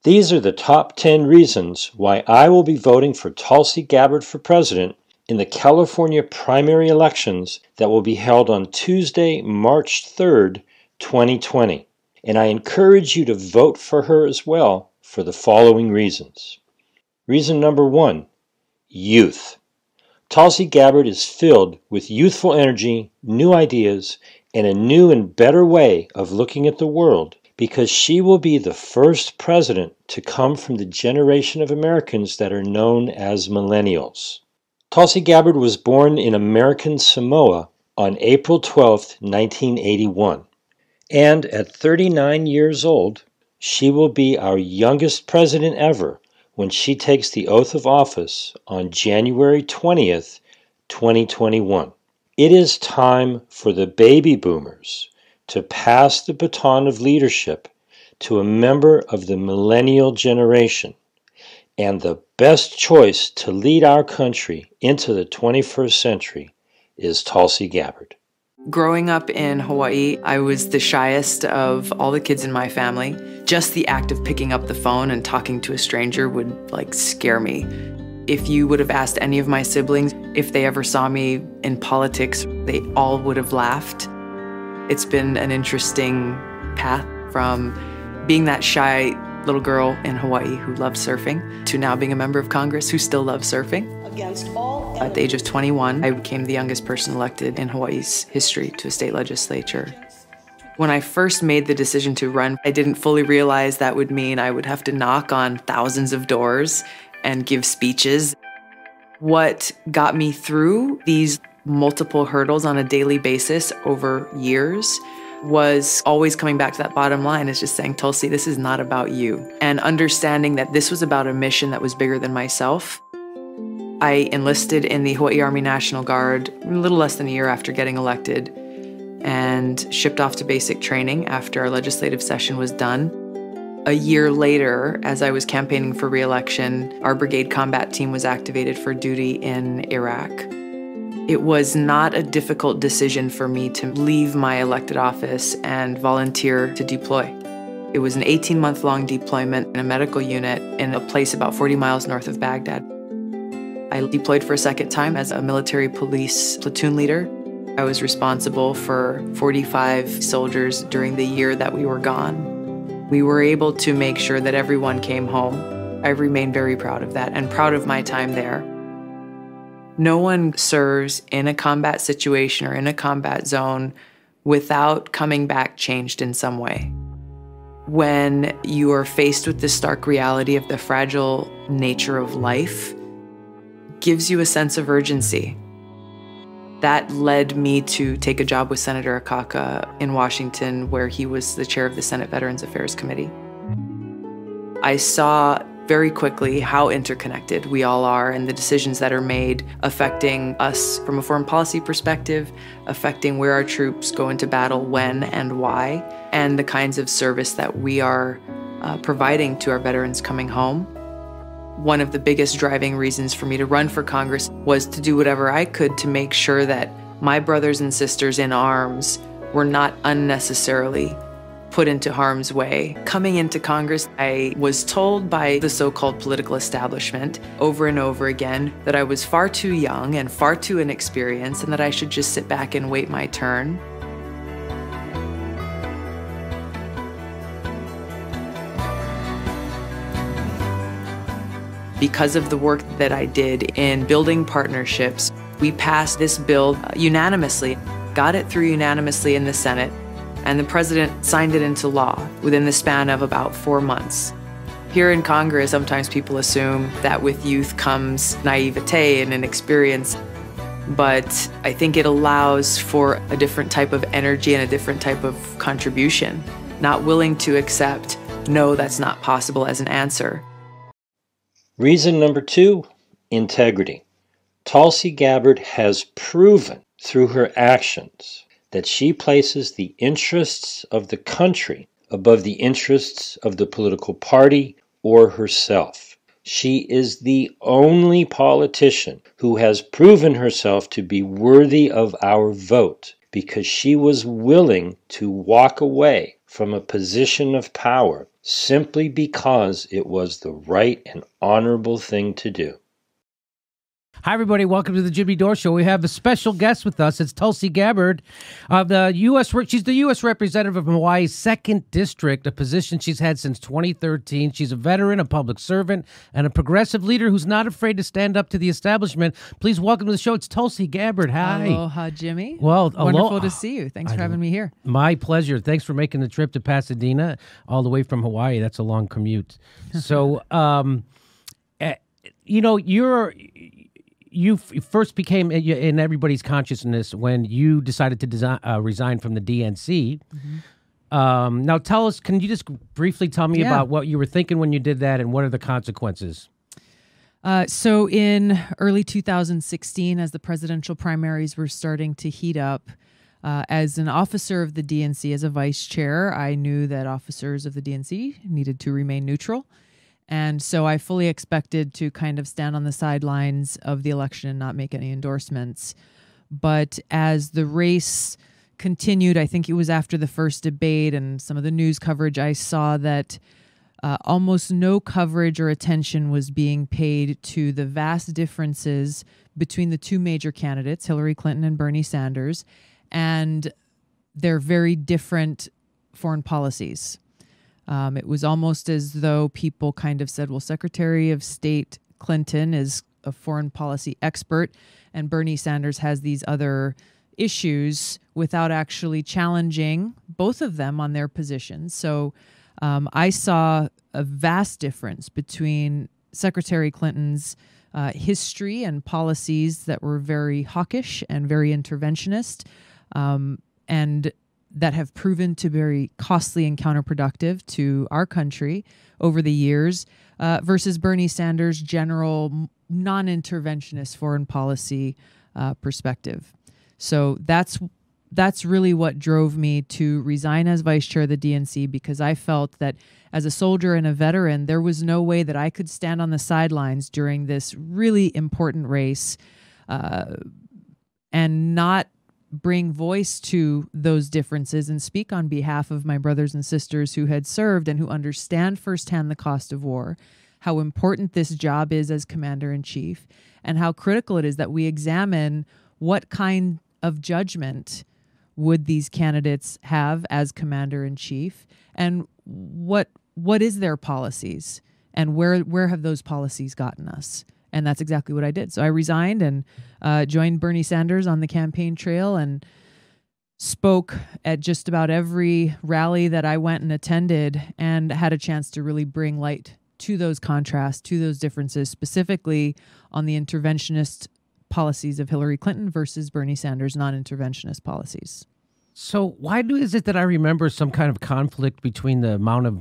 These are the top 10 reasons why I will be voting for Tulsi Gabbard for president in the California primary elections that will be held on Tuesday, March 3rd, 2020. And I encourage you to vote for her as well for the following reasons. Reason number 1, youth. Tulsi Gabbard is filled with youthful energy, new ideas, and a new and better way of looking at the world, because she will be the first president to come from the generation of Americans that are known as millennials. Tulsi Gabbard was born in American Samoa on April 12, 1981, and at 39 years old, she will be our youngest president ever when she takes the oath of office on January 20th, 2021. It is time for the baby boomers to pass the baton of leadership to a member of the millennial generation, and the best choice to lead our country into the 21st century is Tulsi Gabbard. Growing up in Hawaii, I was the shyest of all the kids in my family. Just the act of picking up the phone and talking to a stranger would scare me. If you would have asked any of my siblings if they ever saw me in politics, they all would have laughed. It's been an interesting path from being that shy little girl in Hawaii who loved surfing to now being a member of Congress who still loves surfing. At the age of 21, I became the youngest person elected in Hawaii's history to a state legislature. When I first made the decision to run, I didn't fully realize that would mean I would have to knock on thousands of doors and give speeches. What got me through these multiple hurdles on a daily basis over years was always coming back to that bottom line, is just saying, Tulsi, this is not about you. And understanding that this was about a mission that was bigger than myself. I enlisted in the Hawaii Army National Guard a little less than a year after getting elected and shipped off to basic training after our legislative session was done. A year later, as I was campaigning for re-election, our brigade combat team was activated for duty in Iraq. It was not a difficult decision for me to leave my elected office and volunteer to deploy. It was an 18-month-long deployment in a medical unit in a place about 40 miles north of Baghdad. I deployed for a second time as a military police platoon leader. I was responsible for 45 soldiers during the year that we were gone. We were able to make sure that everyone came home. I remain very proud of that and proud of my time there. No one serves in a combat situation or in a combat zone without coming back changed in some way. When you are faced with the stark reality of the fragile nature of life, it gives you a sense of urgency. That led me to take a job with Senator Akaka in Washington, where he was the chair of the Senate Veterans Affairs Committee. I saw very quickly how interconnected we all are and the decisions that are made affecting us from a foreign policy perspective, affecting where our troops go into battle, when and why, and the kinds of service that we are providing to our veterans coming home. One of the biggest driving reasons for me to run for Congress was to do whatever I could to make sure that my brothers and sisters in arms were not unnecessarily put into harm's way. Coming into Congress, I was told by the so-called political establishment over and over again that I was far too young and far too inexperienced and that I should just sit back and wait my turn. Because of the work that I did in building partnerships, we passed this bill unanimously, got it through unanimously in the Senate, and the president signed it into law within the span of about 4 months. Here in Congress, sometimes people assume that with youth comes naivete and inexperience, but I think it allows for a different type of energy and a different type of contribution, not willing to accept, no, that's not possible as an answer. Reason number 2, integrity. Tulsi Gabbard has proven through her actions that she places the interests of the country above the interests of the political party or herself. She is the only politician who has proven herself to be worthy of our vote because she was willing to walk away from a position of power simply because it was the right and honorable thing to do. Hi, everybody. Welcome to the Jimmy Dore Show. We have a special guest with us. It's Tulsi Gabbard of the U.S. She's the U.S. representative of Hawaii's 2nd District, a position she's had since 2013. She's a veteran, a public servant, and a progressive leader who's not afraid to stand up to the establishment. Please welcome to the show. It's Tulsi Gabbard. Hi. Aloha, Jimmy. Well, wonderful to see you. Thanks for having me here. My pleasure. Thanks for making the trip to Pasadena all the way from Hawaii. That's a long commute. So, you first became in everybody's consciousness when you decided to resign from the DNC. Mm-hmm. Now, can you just briefly tell me about what you were thinking when you did that and what are the consequences? So in early 2016, as the presidential primaries were starting to heat up, as an officer of the DNC, as a vice chair, I knew that officers of the DNC needed to remain neutral. And so I fully expected to kind of stand on the sidelines of the election and not make any endorsements. But as the race continued, I think it was after the first debate and some of the news coverage, I saw that almost no coverage or attention was being paid to the vast differences between the two major candidates, Hillary Clinton and Bernie Sanders, and their very different foreign policies. It was almost as though people kind of said, well, Secretary of State Clinton is a foreign policy expert and Bernie Sanders has these other issues without actually challenging both of them on their positions. So I saw a vast difference between Secretary Clinton's history and policies that were very hawkish and very interventionist, and that have proven to be very costly and counterproductive to our country over the years, versus Bernie Sanders' general non-interventionist foreign policy perspective. So that's really what drove me to resign as vice chair of the DNC, because I felt that as a soldier and a veteran, there was no way that I could stand on the sidelines during this really important race and not bring voice to those differences and speak on behalf of my brothers and sisters who had served and who understand firsthand the cost of war, how important this job is as commander-in-chief, and how critical it is that we examine what kind of judgment would these candidates have as commander-in-chief, and what is their policies, and where have those policies gotten us? And that's exactly what I did. So I resigned and joined Bernie Sanders on the campaign trail and spoke at just about every rally that I went and attended, and had a chance to really bring light to those contrasts, to those differences, specifically on the interventionist policies of Hillary Clinton versus Bernie Sanders' non-interventionist policies. So why is it that I remember some kind of conflict between the amount of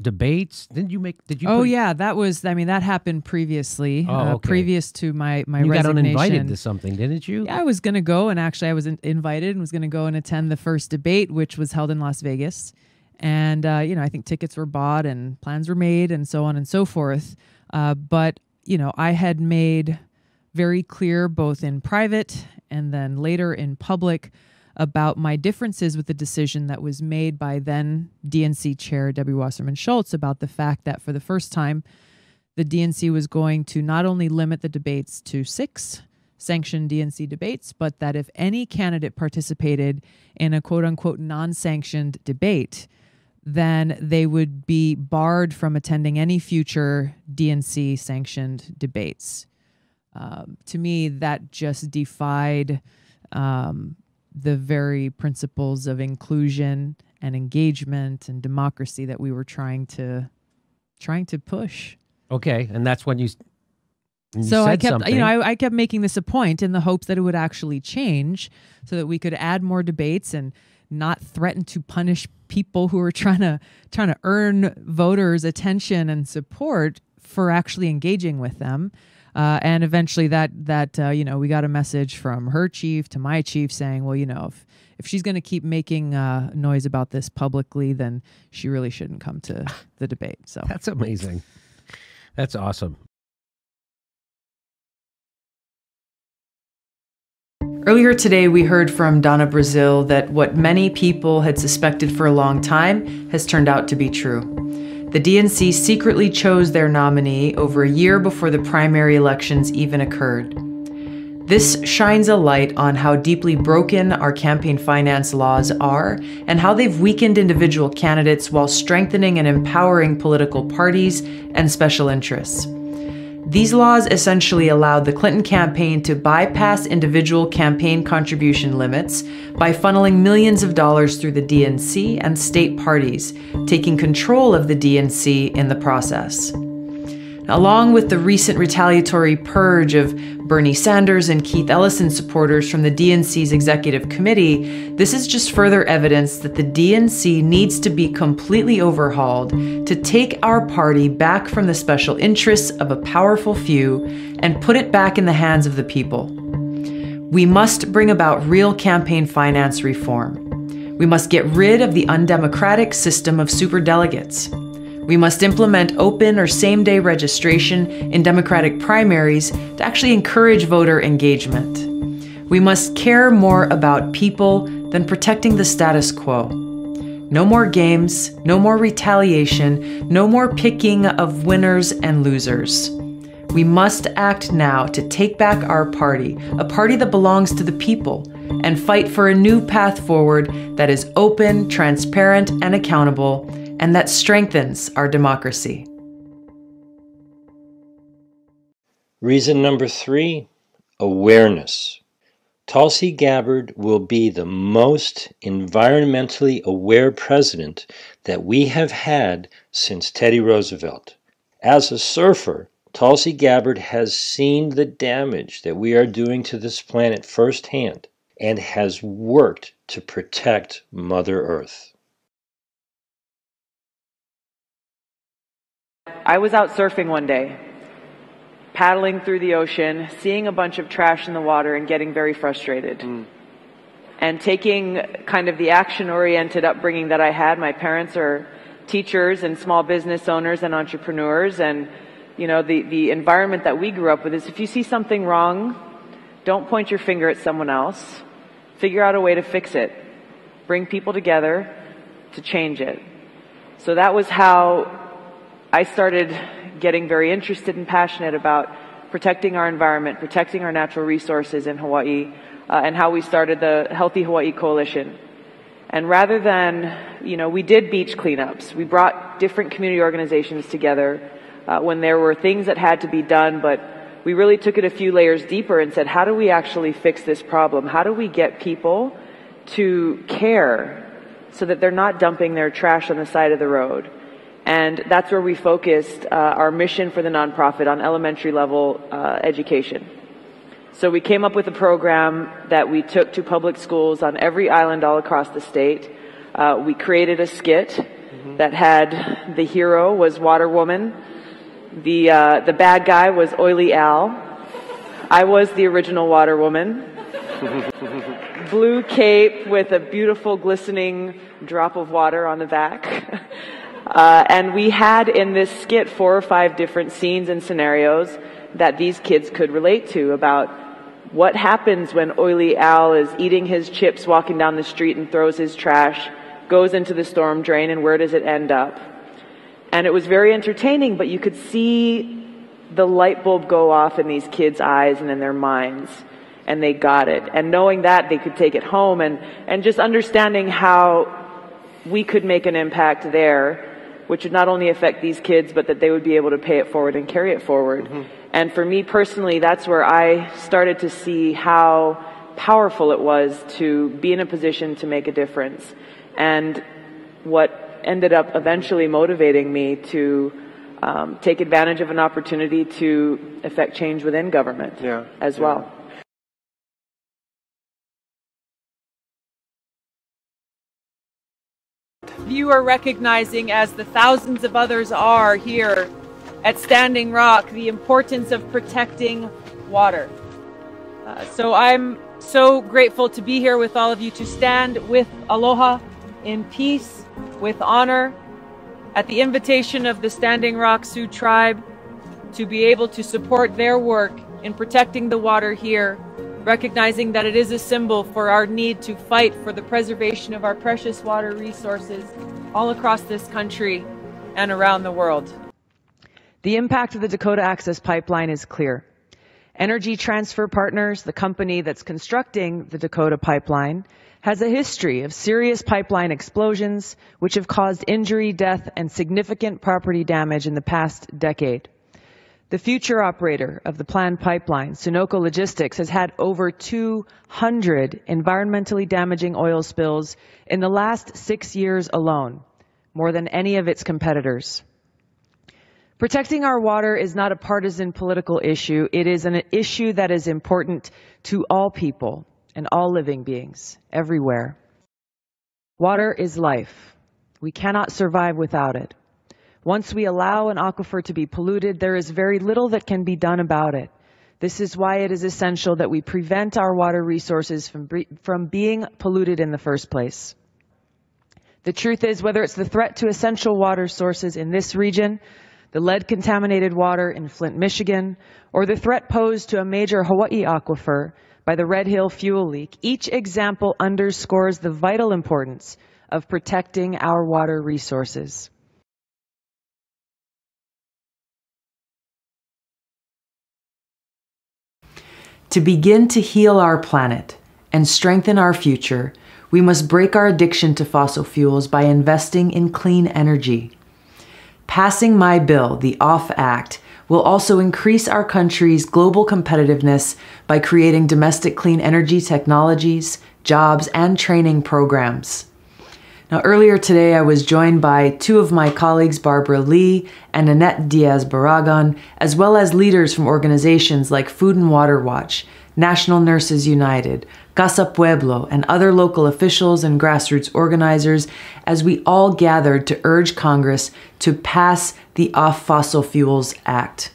debates? Did you? That happened previously. Okay. Previous to my you resignation. You got uninvited to something, didn't you? Yeah, I was going to go, and actually I was invited and was going to go and attend the first debate, which was held in Las Vegas. And, I think tickets were bought and plans were made and so on and so forth. But, I had made very clear both in private and then later in public about my differences with the decision that was made by then DNC Chair Debbie Wasserman Schultz about the fact that for the first time, the DNC was going to not only limit the debates to 6 sanctioned DNC debates, but that if any candidate participated in a quote-unquote non-sanctioned debate, then they would be barred from attending any future DNC-sanctioned debates. To me, that just defied the very principles of inclusion and engagement and democracy that we were trying to push. Okay, and that's when you so I kept, something. I kept making this a point in the hopes that it would actually change, so that we could add more debates and not threaten to punish people who are trying to earn voters' attention and support for actually engaging with them. And eventually that we got a message from her chief to my chief saying, well, if she's going to keep making noise about this publicly, then she really shouldn't come to the debate. So that's amazing. That's awesome. Earlier today, we heard from Donna Brazil that what many people had suspected for a long time has turned out to be true. The DNC secretly chose their nominee over a year before the primary elections even occurred. This shines a light on how deeply broken our campaign finance laws are and how they've weakened individual candidates while strengthening and empowering political parties and special interests. These laws essentially allowed the Clinton campaign to bypass individual campaign contribution limits by funneling millions of dollars through the DNC and state parties, taking control of the DNC in the process. Along with the recent retaliatory purge of Bernie Sanders and Keith Ellison supporters from the DNC's executive committee, this is just further evidence that the DNC needs to be completely overhauled to take our party back from the special interests of a powerful few and put it back in the hands of the people. We must bring about real campaign finance reform. We must get rid of the undemocratic system of superdelegates. We must implement open or same-day registration in Democratic primaries to actually encourage voter engagement. We must care more about people than protecting the status quo. No more games, no more retaliation, no more picking of winners and losers. We must act now to take back our party, a party that belongs to the people, and fight for a new path forward that is open, transparent, and accountable, and that strengthens our democracy. Reason number 3, awareness. Tulsi Gabbard will be the most environmentally aware president that we have had since Teddy Roosevelt. As a surfer, Tulsi Gabbard has seen the damage that we are doing to this planet firsthand and has worked to protect Mother Earth. I was out surfing one day, paddling through the ocean, seeing a bunch of trash in the water and getting very frustrated. And taking kind of the action-oriented upbringing that I had. My parents are teachers and small business owners and entrepreneurs, and you know, the environment that we grew up with is if you see something wrong, don't point your finger at someone else. Figure out a way to fix it. Bring people together to change it. So that was how I started getting very interested and passionate about protecting our environment, protecting our natural resources in Hawaii, and how we started the Healthy Hawaii Coalition. And rather than, we did beach cleanups. We brought different community organizations together when there were things that had to be done, but we really took it a few layers deeper and said, how do we actually fix this problem? How do we get people to care so that they're not dumping their trash on the side of the road? And that's where we focused our mission for the nonprofit on elementary level education. So we came up with a program that we took to public schools on every island all across the state. We created a skit that had the hero was Water Woman, the bad guy was Oily Al, I was the original Water Woman, blue cape with a beautiful glistening drop of water on the back. And we had in this skit 4 or 5 different scenes and scenarios that these kids could relate to about what happens when Oily Al is eating his chips, walking down the street and throws his trash, goes into the storm drain, and where does it end up? And it was very entertaining, but you could see the light bulb go off in these kids' eyes and in their minds, and they got it. And knowing that, they could take it home, and just understanding how we could make an impact there, which would not only affect these kids, but that they would be able to pay it forward and carry it forward. And for me personally, that's where I started to see how powerful it was to be in a position to make a difference. And what ended up eventually motivating me to take advantage of an opportunity to affect change within government as well. You are recognizing, as the thousands of others are here at Standing Rock, the importance of protecting water. So I'm so grateful to be here with all of you, to stand with aloha, in peace, with honor, at the invitation of the Standing Rock Sioux Tribe, to be able to support their work in protecting the water here recognizing that it is a symbol for our need to fight for the preservation of our precious water resources all across this country and around the world. The impact of the Dakota Access Pipeline is clear. Energy Transfer Partners, the company that's constructing the Dakota Pipeline, has a history of serious pipeline explosions which have caused injury, death, and significant property damage in the past decade. The future operator of the planned pipeline, Sunoco Logistics, has had over 200 environmentally damaging oil spills in the last 6 years alone, more than any of its competitors. Protecting our water is not a partisan political issue. It is an issue that is important to all people and all living beings everywhere. Water is life. We cannot survive without it. Once we allow an aquifer to be polluted, there is very little that can be done about it. This is why it is essential that we prevent our water resources from being polluted in the first place. The truth is, whether it's the threat to essential water sources in this region, the lead-contaminated water in Flint, Michigan, or the threat posed to a major Hawaii aquifer by the Red Hill fuel leak, each example underscores the vital importance of protecting our water resources. To begin to heal our planet and strengthen our future, we must break our addiction to fossil fuels by investing in clean energy. Passing my bill, the OFF Act, will also increase our country's global competitiveness by creating domestic clean energy technologies, jobs, and training programs. Now, earlier today, I was joined by two of my colleagues, Barbara Lee and Annette Diaz-Barragan, as well as leaders from organizations like Food and Water Watch, National Nurses United, Casa Pueblo, and other local officials and grassroots organizers, as we all gathered to urge Congress to pass the Off Fossil Fuels Act.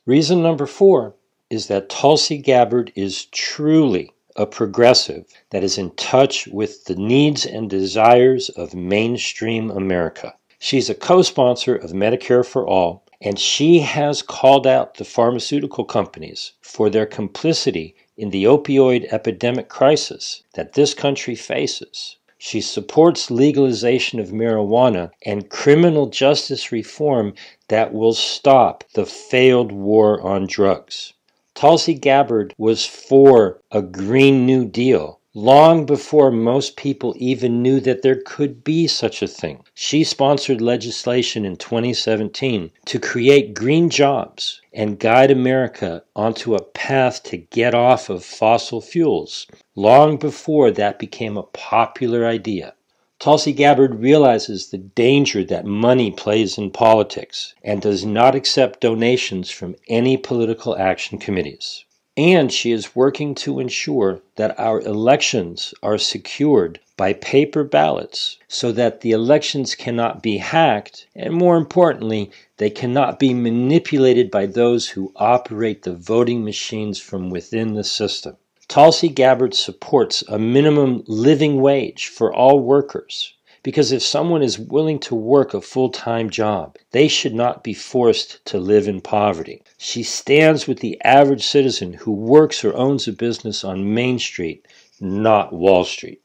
Reason number 4 is that Tulsi Gabbard is truly a progressive that is in touch with the needs and desires of mainstream America. She's a co-sponsor of Medicare for All, and she has called out the pharmaceutical companies for their complicity in the opioid epidemic crisis that this country faces. She supports legalization of marijuana and criminal justice reform that will stop the failed war on drugs. Tulsi Gabbard was for a Green New Deal long before most people even knew that there could be such a thing. She sponsored legislation in 2017 to create green jobs and guide America onto a path to get off of fossil fuels, long before that became a popular idea. Tulsi Gabbard realizes the danger that money plays in politics and does not accept donations from any political action committees. And she is working to ensure that our elections are secured by paper ballots so that the elections cannot be hacked, and more importantly, they cannot be manipulated by those who operate the voting machines from within the system. Tulsi Gabbard supports a minimum living wage for all workers, because if someone is willing to work a full-time job, they should not be forced to live in poverty. She stands with the average citizen who works or owns a business on Main Street, not Wall Street.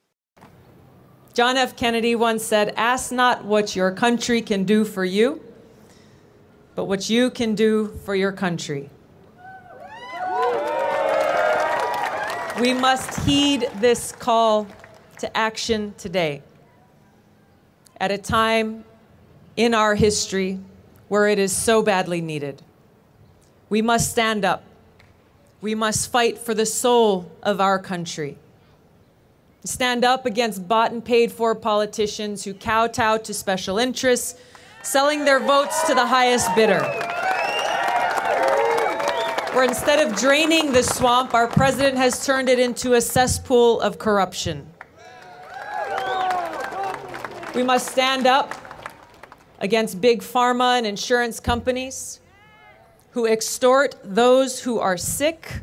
John F. Kennedy once said, "Ask not what your country can do for you, but what you can do for your country." We must heed this call to action today, at a time in our history where it is so badly needed. We must stand up. We must fight for the soul of our country. Stand up against bought and paid for politicians who kowtow to special interests, selling their votes to the highest bidder. Where instead of draining the swamp, our president has turned it into a cesspool of corruption. We must stand up against big pharma and insurance companies who extort those who are sick,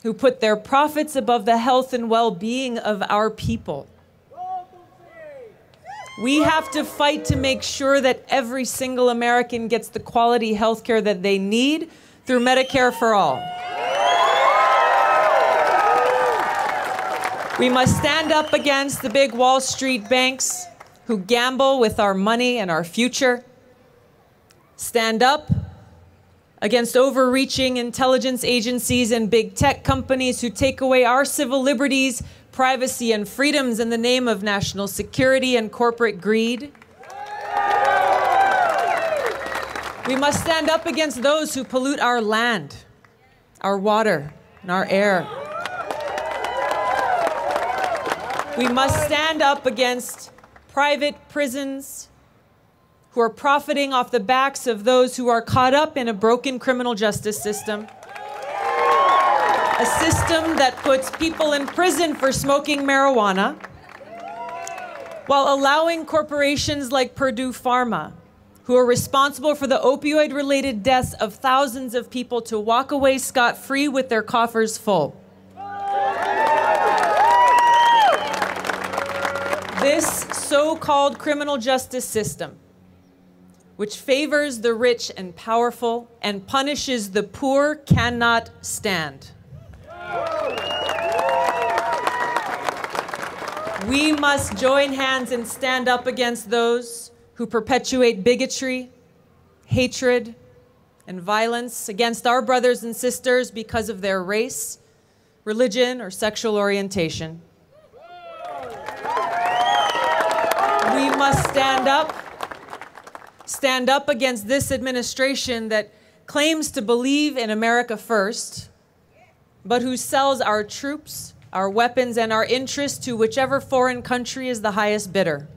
who put their profits above the health and well-being of our people. We have to fight to make sure that every single American gets the quality health care that they need through Medicare for All. We must stand up against the big Wall Street banks who gamble with our money and our future. Stand up against overreaching intelligence agencies and big tech companies who take away our civil liberties, privacy, and freedoms in the name of national security and corporate greed. We must stand up against those who pollute our land, our water, and our air. We must stand up against private prisons who are profiting off the backs of those who are caught up in a broken criminal justice system. A system that puts people in prison for smoking marijuana while allowing corporations like Purdue Pharma, who are responsible for the opioid-related deaths of thousands of people, to walk away scot-free with their coffers full. This so-called criminal justice system, which favors the rich and powerful and punishes the poor, cannot stand. We must join hands and stand up against those who perpetuate bigotry, hatred, and violence against our brothers and sisters because of their race, religion, or sexual orientation. We must stand up against this administration that claims to believe in America first, but who sells our troops, our weapons, and our interests to whichever foreign country is the highest bidder.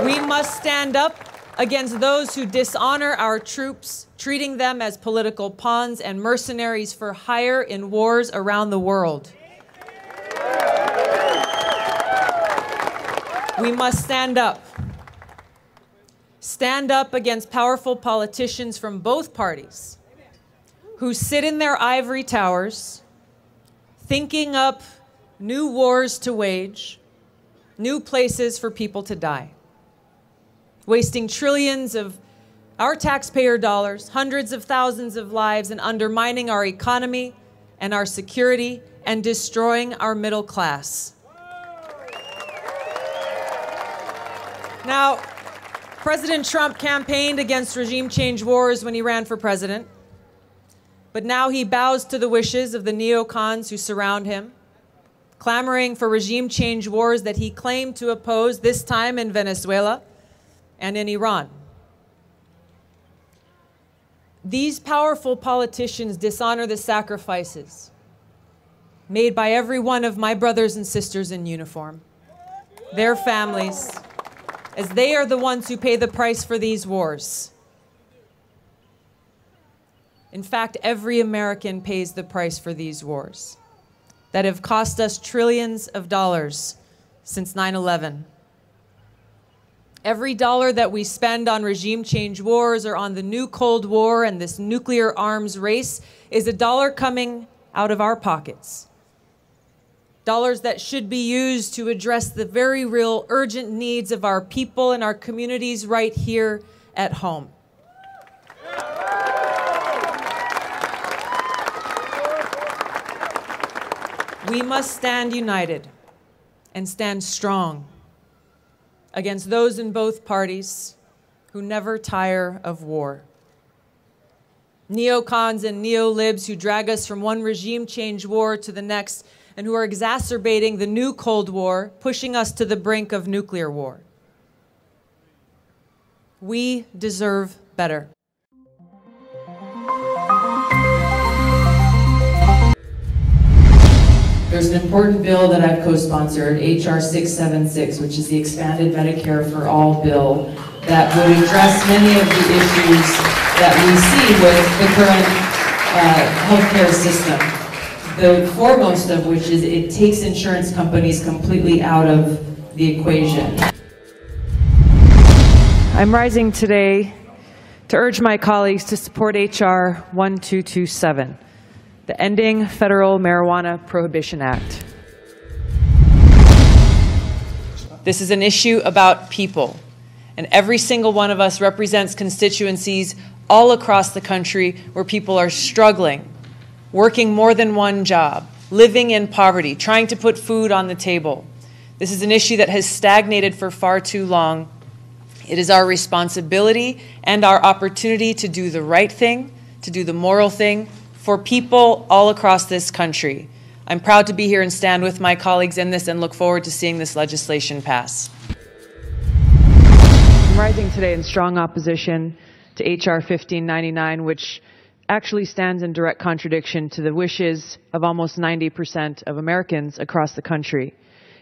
We must stand up against those who dishonor our troops, treating them as political pawns and mercenaries for hire in wars around the world. We must stand up. Stand up against powerful politicians from both parties who sit in their ivory towers, thinking up new wars to wage, new places for people to die, wasting trillions of our taxpayer dollars, hundreds of thousands of lives, and undermining our economy and our security and destroying our middle class. Now, President Trump campaigned against regime change wars when he ran for president, but now he bows to the wishes of the neocons who surround him, clamoring for regime change wars that he claimed to oppose, this time in Venezuela and in Iran. These powerful politicians dishonor the sacrifices made by every one of my brothers and sisters in uniform, their families, as they are the ones who pay the price for these wars. In fact, every American pays the price for these wars that have cost us trillions of dollars since 9/11. Every dollar that we spend on regime change wars or on the new Cold War and this nuclear arms race is a dollar coming out of our pockets. Dollars that should be used to address the very real urgent needs of our people and our communities right here at home. We must stand united and stand strong against those in both parties who never tire of war. Neocons and neolibs who drag us from one regime change war to the next and who are exacerbating the new Cold War, pushing us to the brink of nuclear war. We deserve better. There's an important bill that I've co-sponsored, H.R. 676, which is the expanded Medicare for All bill that would address many of the issues that we see with the current healthcare system. The foremost of which is it takes insurance companies completely out of the equation. I'm rising today to urge my colleagues to support H.R. 1227. The Ending Federal Marijuana Prohibition Act. This is an issue about people, and every single one of us represents constituencies all across the country where people are struggling, working more than one job, living in poverty, trying to put food on the table. This is an issue that has stagnated for far too long. It is our responsibility and our opportunity to do the right thing, to do the moral thing for people all across this country. I'm proud to be here and stand with my colleagues in this and look forward to seeing this legislation pass. I'm rising today in strong opposition to H.R. 1599, which actually stands in direct contradiction to the wishes of almost 90% of Americans across the country.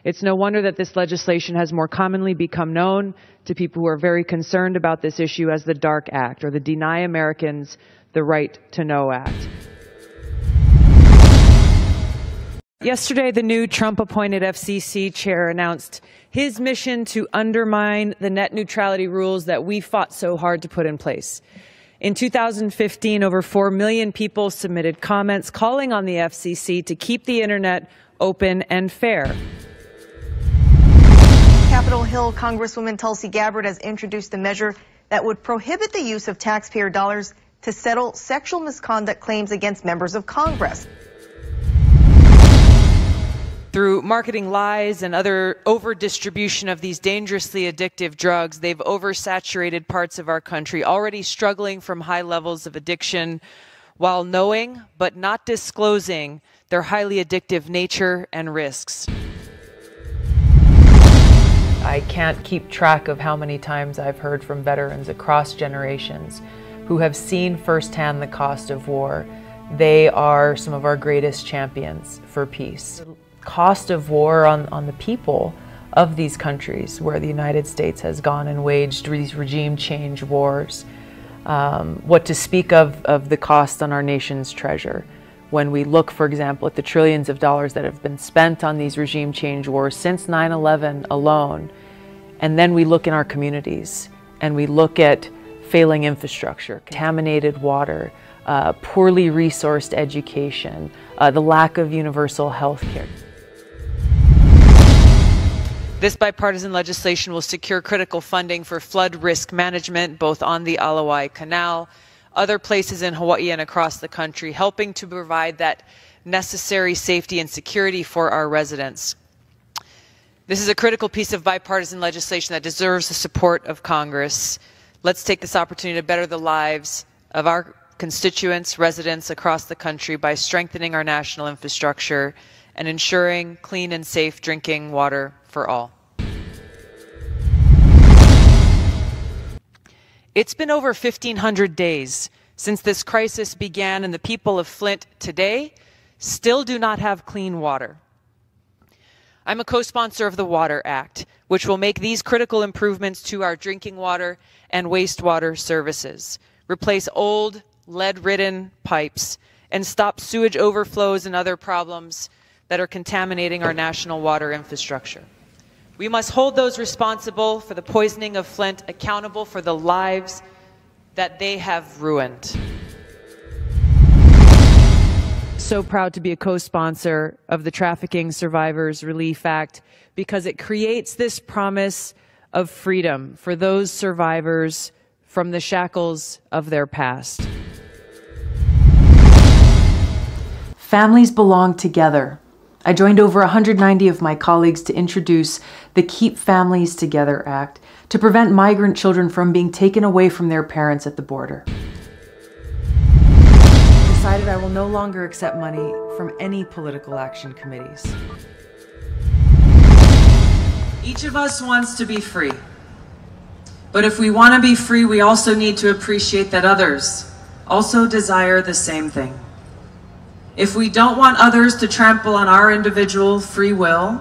It's no wonder that this legislation has more commonly become known to people who are very concerned about this issue as the DARK Act, or the Deny Americans the Right to Know Act. Yesterday, the new Trump-appointed FCC chair announced his mission to undermine the net neutrality rules that we fought so hard to put in place. In 2015, over 4 million people submitted comments calling on the FCC to keep the internet open and fair. Capitol Hill Congresswoman Tulsi Gabbard has introduced a measure that would prohibit the use of taxpayer dollars to settle sexual misconduct claims against members of Congress. Through marketing lies and other over-distribution of these dangerously addictive drugs, they've oversaturated parts of our country, already struggling from high levels of addiction, while knowing but not disclosing their highly addictive nature and risks. I can't keep track of how many times I've heard from veterans across generations who have seen firsthand the cost of war. They are some of our greatest champions for peace. Cost of war on the people of these countries where the United States has gone and waged these regime change wars. What to speak of the cost on our nation's treasure. When we look, for example, at the trillions of dollars that have been spent on these regime change wars since 9/11 alone, and then we look in our communities and we look at failing infrastructure, contaminated water, poorly resourced education, the lack of universal health care. This bipartisan legislation will secure critical funding for flood risk management, both on the Alawai Canal, other places in Hawaii and across the country, helping to provide that necessary safety and security for our residents. This is a critical piece of bipartisan legislation that deserves the support of Congress. Let's take this opportunity to better the lives of our constituents, residents across the country by strengthening our national infrastructure and ensuring clean and safe drinking water for all. It's been over 1,500 days since this crisis began, and the people of Flint today still do not have clean water. I'm a co-sponsor of the Water Act, which will make these critical improvements to our drinking water and wastewater services, replace old, lead-ridden pipes, and stop sewage overflows and other problems that are contaminating our national water infrastructure. We must hold those responsible for the poisoning of Flint accountable for the lives that they have ruined. So proud to be a co-sponsor of the Trafficking Survivors Relief Act because it creates this promise of freedom for those survivors from the shackles of their past. Families belong together. I joined over 190 of my colleagues to introduce the Keep Families Together Act to prevent migrant children from being taken away from their parents at the border. I decided I will no longer accept money from any political action committees. Each of us wants to be free. But if we want to be free, we also need to appreciate that others also desire the same thing. If we don't want others to trample on our individual free will,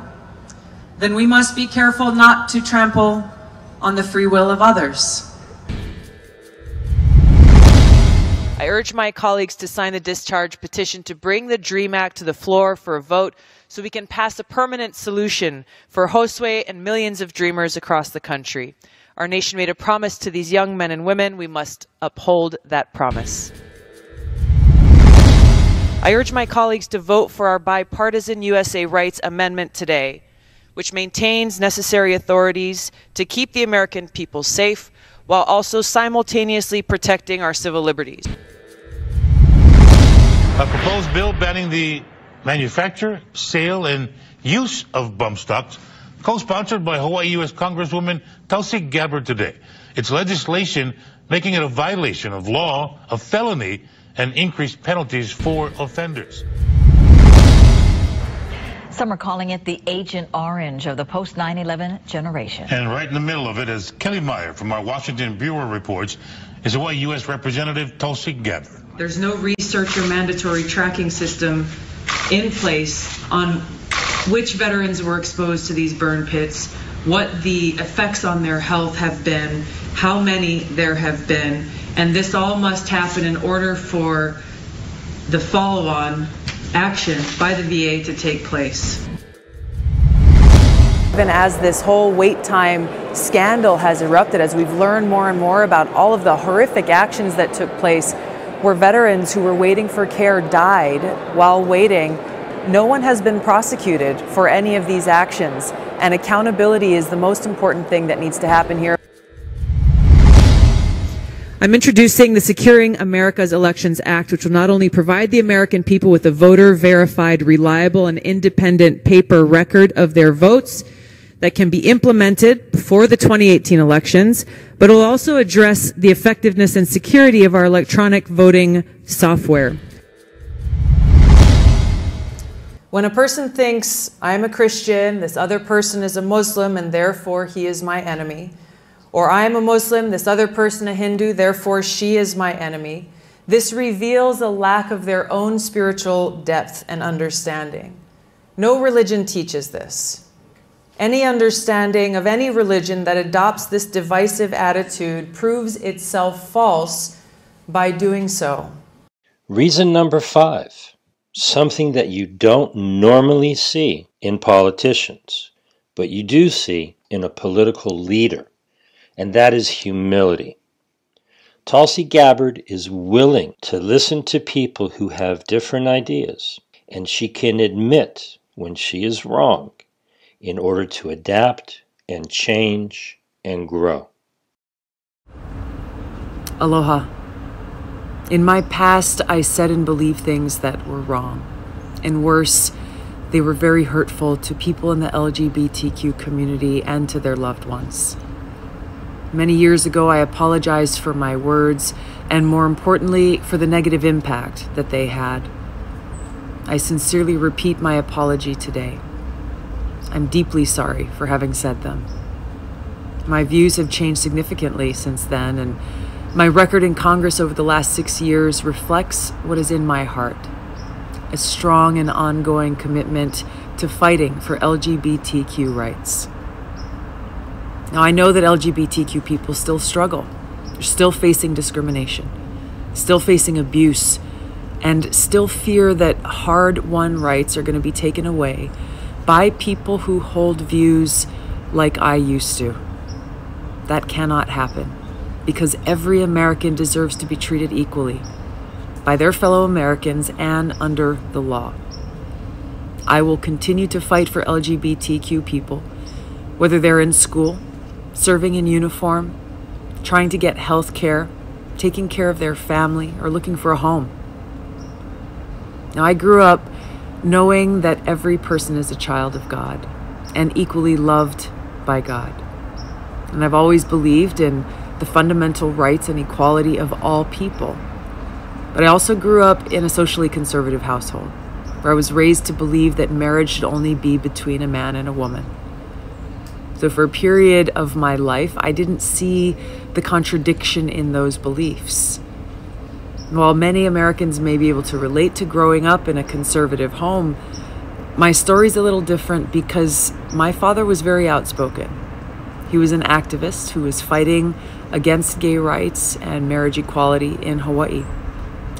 then we must be careful not to trample on the free will of others. I urge my colleagues to sign the discharge petition to bring the DREAM Act to the floor for a vote so we can pass a permanent solution for Josue and millions of dreamers across the country. Our nation made a promise to these young men and women. We must uphold that promise. I urge my colleagues to vote for our bipartisan USA Rights Amendment today, which maintains necessary authorities to keep the American people safe while also simultaneously protecting our civil liberties. A proposed bill banning the manufacture, sale, and use of bump stocks, co-sponsored by Hawaii U.S. Congresswoman Tulsi Gabbard today. It's legislation making it a violation of law, a felony, and increased penalties for offenders. Some are calling it the Agent Orange of the post-9/11 generation. And right in the middle of it, as Kelly Meyer from our Washington Bureau reports, is Hawaii U.S. Representative Tulsi Gabbard. There's no research or mandatory tracking system in place on which veterans were exposed to these burn pits, what the effects on their health have been, how many there have been, and this all must happen in order for the follow-on action by the VA to take place. Even as this whole wait time scandal has erupted, as we've learned more and more about all of the horrific actions that took place where veterans who were waiting for care died while waiting, no one has been prosecuted for any of these actions, and accountability is the most important thing that needs to happen here. I'm introducing the Securing America's Elections Act, which will not only provide the American people with a voter-verified, reliable, and independent paper record of their votes that can be implemented before the 2018 elections, but it will also address the effectiveness and security of our electronic voting software. When a person thinks, I'm a Christian, this other person is a Muslim, and therefore he is my enemy, or I am a Muslim, this other person a Hindu, therefore she is my enemy, this reveals a lack of their own spiritual depth and understanding. No religion teaches this. Any understanding of any religion that adopts this divisive attitude proves itself false by doing so. Reason number 5, something that you don't normally see in politicians, but you do see in a political leader, and that is humility. Tulsi Gabbard is willing to listen to people who have different ideas, and she can admit when she is wrong in order to adapt and change and grow. Aloha. In my past, I said and believed things that were wrong. And worse, they were very hurtful to people in the LGBTQ community and to their loved ones. Many years ago, I apologized for my words and, more importantly, for the negative impact that they had. I sincerely repeat my apology today. I'm deeply sorry for having said them. My views have changed significantly since then, and my record in Congress over the last 6 years reflects what is in my heart: a strong and ongoing commitment to fighting for LGBTQ rights. Now, I know that LGBTQ people still struggle. They're still facing discrimination, still facing abuse, and still fear that hard-won rights are going to be taken away by people who hold views like I used to. That cannot happen, because every American deserves to be treated equally by their fellow Americans and under the law. I will continue to fight for LGBTQ people, whether they're in school, serving in uniform, trying to get health care, taking care of their family, or looking for a home. Now, I grew up knowing that every person is a child of God and equally loved by God. And I've always believed in the fundamental rights and equality of all people. But I also grew up in a socially conservative household, where I was raised to believe that marriage should only be between a man and a woman. So for a period of my life, I didn't see the contradiction in those beliefs. While many Americans may be able to relate to growing up in a conservative home, my story's a little different because my father was very outspoken. He was an activist who was fighting against gay rights and marriage equality in Hawaii.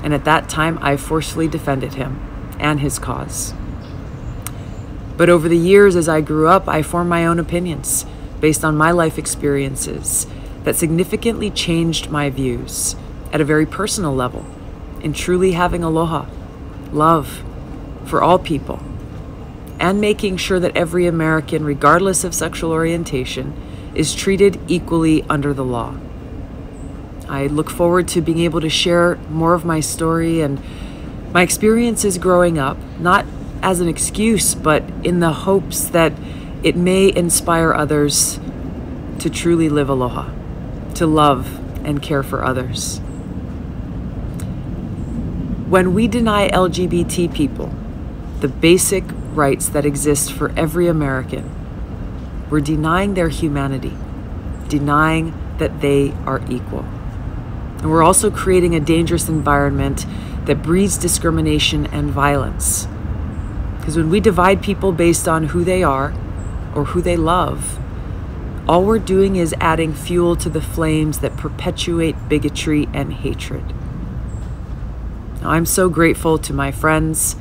And at that time, I forcefully defended him and his cause. But over the years, as I grew up, I formed my own opinions based on my life experiences that significantly changed my views at a very personal level in truly having aloha, love for all people, and making sure that every American, regardless of sexual orientation, is treated equally under the law. I look forward to being able to share more of my story and my experiences growing up, not as an excuse, but in the hopes that it may inspire others to truly live aloha, to love and care for others. When we deny LGBT people the basic rights that exist for every American, we're denying their humanity, denying that they are equal. And we're also creating a dangerous environment that breeds discrimination and violence. Because when we divide people based on who they are or who they love, all we're doing is adding fuel to the flames that perpetuate bigotry and hatred. Now, I'm so grateful to my friends,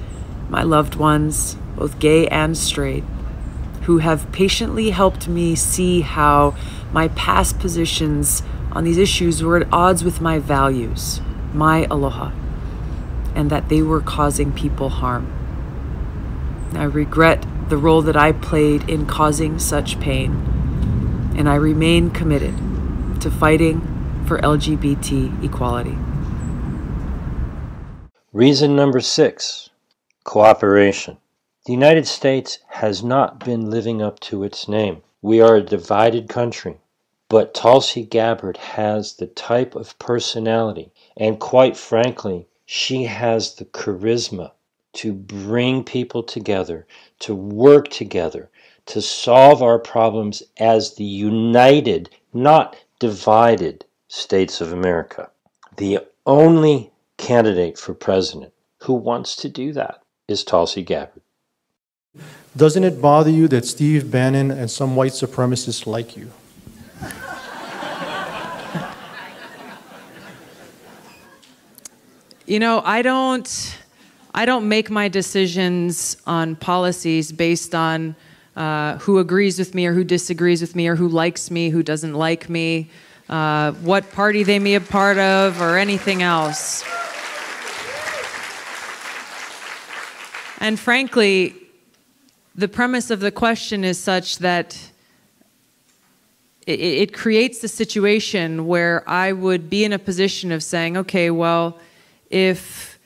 my loved ones, both gay and straight, who have patiently helped me see how my past positions on these issues were at odds with my values, my aloha, and that they were causing people harm. I regret the role that I played in causing such pain, and I remain committed to fighting for LGBT equality. Reason number 6, cooperation. The United States has not been living up to its name. We are a divided country. But Tulsi Gabbard has the type of personality, and quite frankly, she has the charisma to bring people together, to work together, to solve our problems as the united, not divided States of America. The only candidate for president who wants to do that is Tulsi Gabbard. Doesn't it bother you that Steve Bannon and some white supremacists like you? You know, I don't make my decisions on policies based on who agrees with me or who disagrees with me or who likes me, who doesn't like me, what party they may be a part of, or anything else. And frankly, the premise of the question is such that it creates the situation where I would be in a position of saying, okay, well, if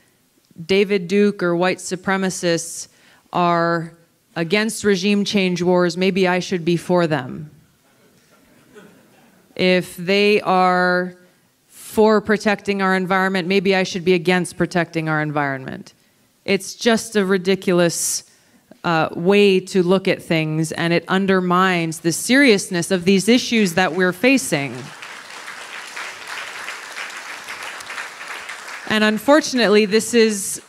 David Duke or white supremacists are against regime change wars, maybe I should be for them. If they are for protecting our environment, maybe I should be against protecting our environment. It's just a ridiculous way to look at things, and it undermines the seriousness of these issues that we're facing. And unfortunately, this is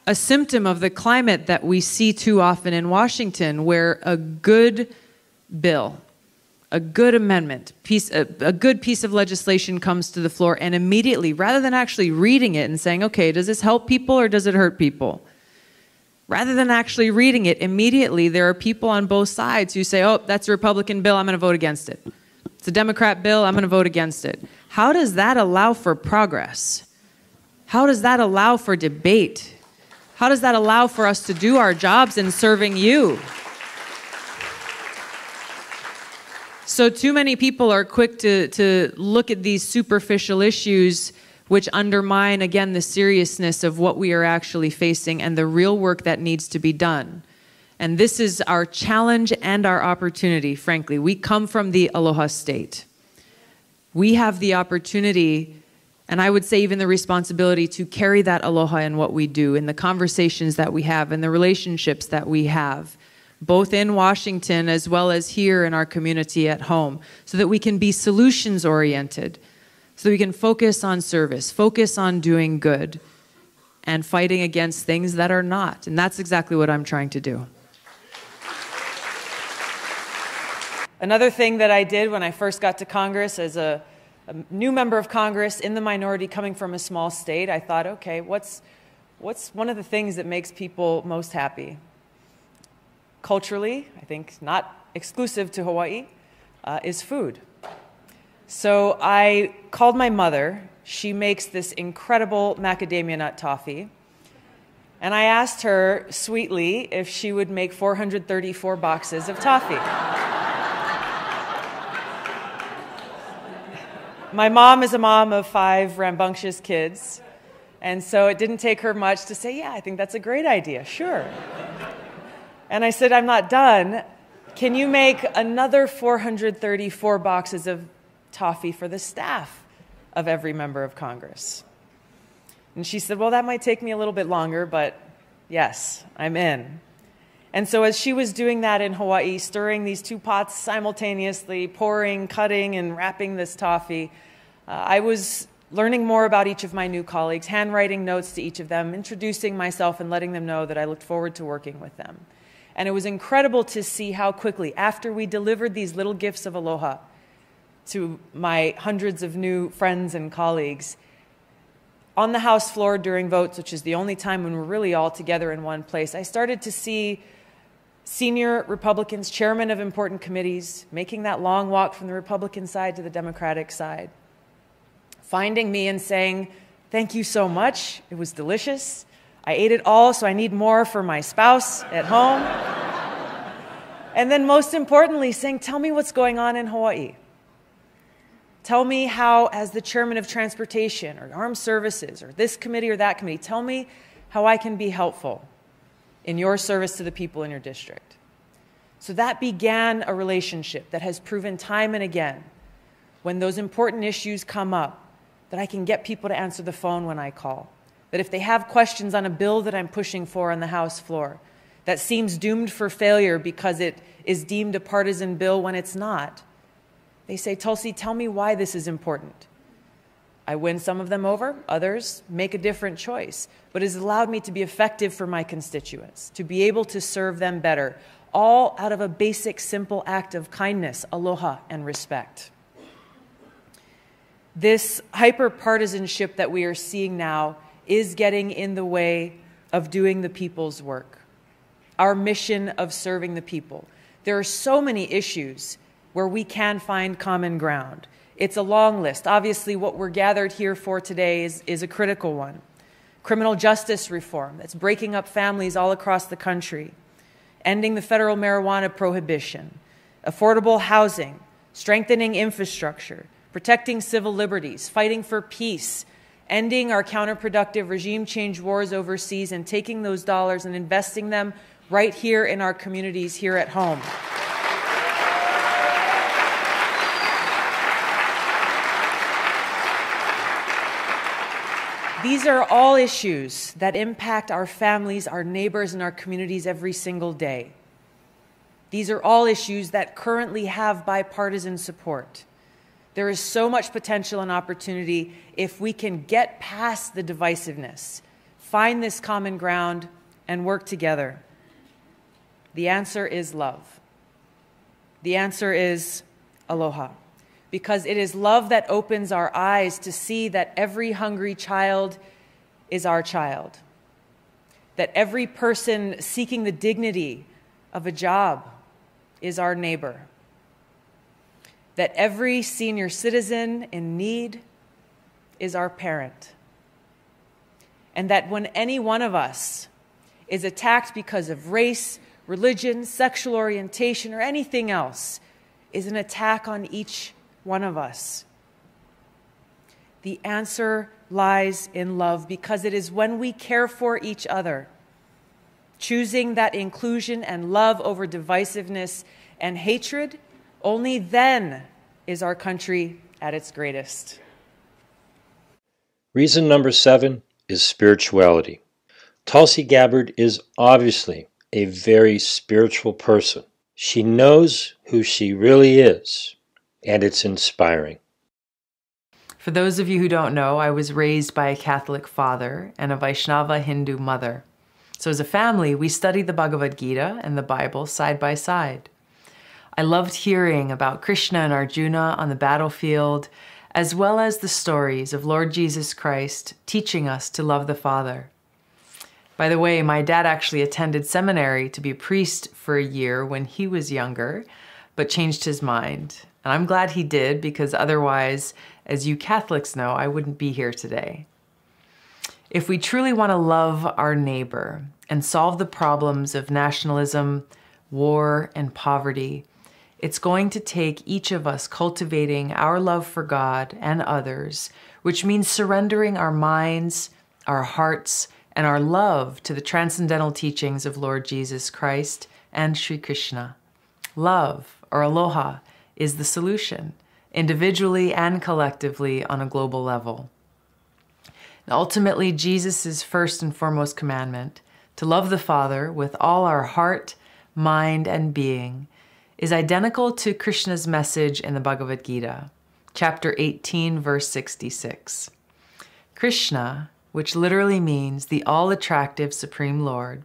a symptom of the climate that we see too often in Washington, where a good bill, a good amendment, a good piece of legislation comes to the floor, and immediately, rather than actually reading it and saying, okay, does this help people or does it hurt people? Rather than actually reading it, immediately there are people on both sides who say, oh, that's a Republican bill, I'm going to vote against it. It's a Democrat bill, I'm going to vote against it. How does that allow for progress? How does that allow for debate? How does that allow for us to do our jobs in serving you? So too many people are quick to look at these superficial issues which undermine, again, the seriousness of what we are actually facing and the real work that needs to be done. And this is our challenge and our opportunity, frankly. We come from the Aloha State. We have the opportunity, and I would say even the responsibility, to carry that aloha in what we do, in the conversations that we have, in the relationships that we have, both in Washington as well as here in our community at home, so that we can be solutions-oriented, so that we can focus on service, focus on doing good, and fighting against things that are not. And that's exactly what I'm trying to do. Another thing that I did when I first got to Congress as a new member of Congress in the minority coming from a small state, I thought, okay, what's one of the things that makes people most happy? Culturally, I think not exclusive to Hawaii, is food. So I called my mother. She makes this incredible macadamia nut toffee. And I asked her sweetly if she would make 434 boxes of toffee. My mom is a mom of 5 rambunctious kids. And so it didn't take her much to say, yeah, I think that's a great idea, sure. And I said, I'm not done. Can you make another 434 boxes of toffee for the staff of every member of Congress? And she said, well, that might take me a little bit longer, but yes, I'm in. And so as she was doing that in Hawaii, stirring these two pots simultaneously, pouring, cutting, and wrapping this toffee, I was learning more about each of my new colleagues, handwriting notes to each of them, introducing myself and letting them know that I looked forward to working with them. And it was incredible to see how quickly, after we delivered these little gifts of aloha to my hundreds of new friends and colleagues, on the House floor during votes, which is the only time when we're really all together in one place, I started to see senior Republicans, chairmen of important committees, making that long walk from the Republican side to the Democratic side, finding me and saying, thank you so much, it was delicious. I ate it all, so I need more for my spouse at home. And then most importantly, saying, tell me what's going on in Hawaii. Tell me how, as the chairman of transportation or armed services or this committee or that committee, tell me how I can be helpful in your service to the people in your district. So that began a relationship that has proven time and again, when those important issues come up, that I can get people to answer the phone when I call. That if they have questions on a bill that I'm pushing for on the House floor that seems doomed for failure because it is deemed a partisan bill when it's not, they say, Tulsi, tell me why this is important. I win some of them over, others make a different choice, but it has allowed me to be effective for my constituents, to be able to serve them better, all out of a basic, simple act of kindness, aloha, and respect. This hyper-partisanship that we are seeing now is getting in the way of doing the people's work, our mission of serving the people. There are so many issues where we can find common ground. It's a long list. Obviously, what we're gathered here for today is a critical one. Criminal justice reform that's breaking up families all across the country, ending the federal marijuana prohibition, affordable housing, strengthening infrastructure, protecting civil liberties, fighting for peace, ending our counterproductive regime change wars overseas, and taking those dollars and investing them right here in our communities here at home. These are all issues that impact our families, our neighbors, and our communities every single day. These are all issues that currently have bipartisan support. There is so much potential and opportunity if we can get past the divisiveness, find this common ground, and work together. The answer is love. The answer is aloha. Because it is love that opens our eyes to see that every hungry child is our child. That every person seeking the dignity of a job is our neighbor. That every senior citizen in need is our parent. And that when any one of us is attacked because of race, religion, sexual orientation, or anything else, is an attack on each one of us. The answer lies in love, because it is when we care for each other, choosing that inclusion and love over divisiveness and hatred, only then is our country at its greatest. Reason number 7 is spirituality. Tulsi Gabbard is obviously a very spiritual person. She knows who she really is, and it's inspiring. For those of you who don't know, I was raised by a Catholic father and a Vaishnava Hindu mother. So as a family, we studied the Bhagavad Gita and the Bible side by side. I loved hearing about Krishna and Arjuna on the battlefield, as well as the stories of Lord Jesus Christ teaching us to love the Father. By the way, my dad actually attended seminary to be a priest for a year when he was younger, but changed his mind. And I'm glad he did, because otherwise, as you Catholics know, I wouldn't be here today. If we truly want to love our neighbor and solve the problems of nationalism, war, and poverty, it's going to take each of us cultivating our love for God and others, which means surrendering our minds, our hearts, and our love to the transcendental teachings of Lord Jesus Christ and Sri Krishna. Love, or aloha, is the solution, individually and collectively on a global level. And ultimately, Jesus' first and foremost commandment, to love the Father with all our heart, mind, and being, is identical to Krishna's message in the Bhagavad Gita, chapter 18, verse 66. Krishna, which literally means the all-attractive Supreme Lord,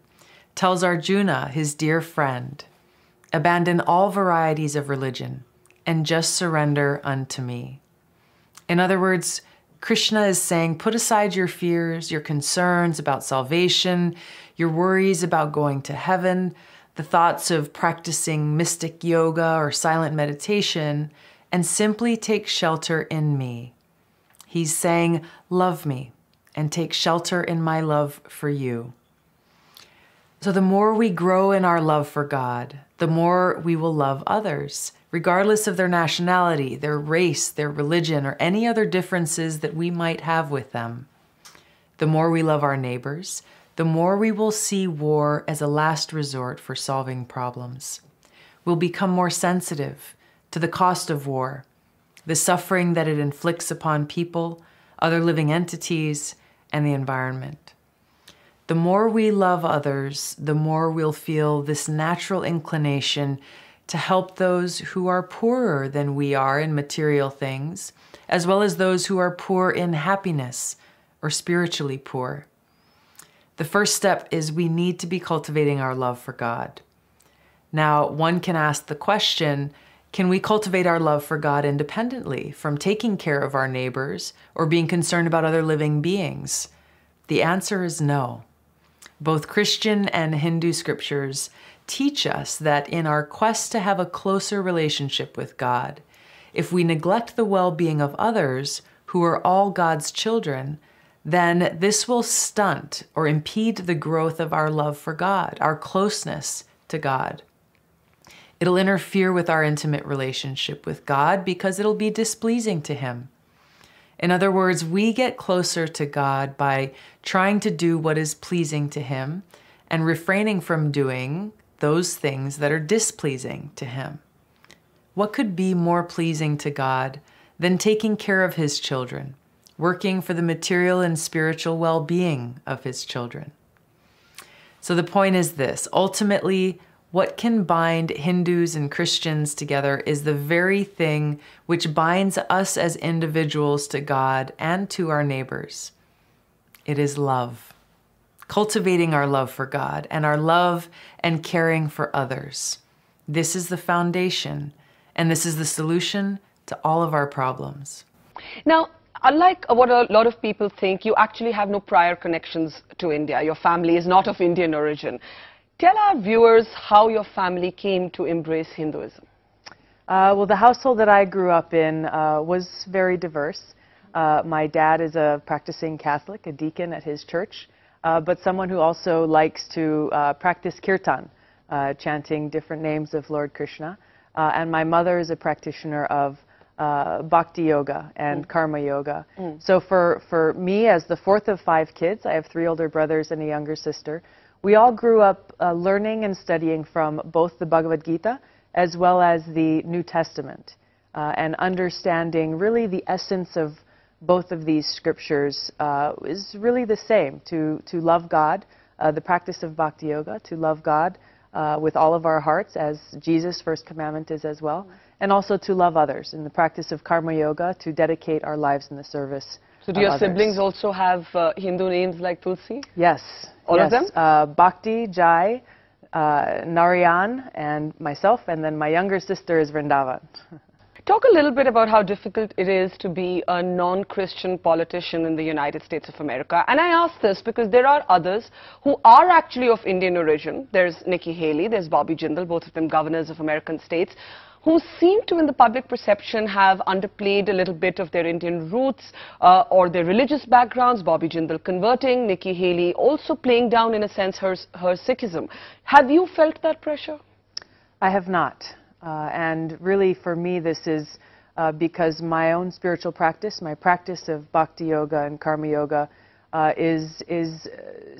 tells Arjuna, his dear friend, abandon all varieties of religion and just surrender unto me. In other words, Krishna is saying, put aside your fears, your concerns about salvation, your worries about going to heaven, the thoughts of practicing mystic yoga or silent meditation, and simply take shelter in me. He's saying, love me and take shelter in my love for you. So the more we grow in our love for God, the more we will love others, regardless of their nationality, their race, their religion, or any other differences that we might have with them. The more we love our neighbors, the more we will see war as a last resort for solving problems. We'll become more sensitive to the cost of war, the suffering that it inflicts upon people, other living entities, and the environment. The more we love others, the more we'll feel this natural inclination to help those who are poorer than we are in material things, as well as those who are poor in happiness or spiritually poor. The first step is we need to be cultivating our love for God. Now, one can ask the question, can we cultivate our love for God independently from taking care of our neighbors or being concerned about other living beings? The answer is no. Both Christian and Hindu scriptures teach us that in our quest to have a closer relationship with God, if we neglect the well-being of others who are all God's children, then this will stunt or impede the growth of our love for God, our closeness to God. It'll interfere with our intimate relationship with God because it'll be displeasing to Him. In other words, we get closer to God by trying to do what is pleasing to Him and refraining from doing those things that are displeasing to Him. What could be more pleasing to God than taking care of His children, working for the material and spiritual well-being of His children? So the point is this: ultimately, what can bind Hindus and Christians together is the very thing which binds us as individuals to God and to our neighbors. It is love. Cultivating our love for God and our love and caring for others. This is the foundation, and this is the solution to all of our problems. Now, unlike what a lot of people think, you actually have no prior connections to India. Your family is not of Indian origin. Tell our viewers how your family came to embrace Hinduism. Well, the household that I grew up in was very diverse. My dad is a practicing Catholic, a deacon at his church, but someone who also likes to practice kirtan, chanting different names of Lord Krishna. And my mother is a practitioner of bhakti yoga and karma yoga. So for me, as the fourth of 5 kids, I have 3 older brothers and a younger sister, we all grew up learning and studying from both the Bhagavad Gita as well as the New Testament, and understanding really the essence of both of these scriptures is really the same, to love God, the practice of bhakti yoga, to love God with all of our hearts, as Jesus' first commandment is as well, and also to love others in the practice of karma yoga, to dedicate our lives in the service. So do your siblings also have Hindu names like Tulsi? Yes. All of them? Bhakti, Jai, Narayan, and myself, and then my younger sister is Vrindavan. Talk a little bit about how difficult it is to be a non-Christian politician in the United States of America. And I ask this because there are others who are actually of Indian origin. There's Nikki Haley, there's Bobby Jindal, both of them governors of American states, who seem to, in the public perception, have underplayed a little bit of their Indian roots or their religious backgrounds. Bobby Jindal converting, Nikki Haley also playing down, in a sense, her Sikhism. Have you felt that pressure? I have not. And really, for me, this is because my own spiritual practice, my practice of bhakti yoga and karma yoga, is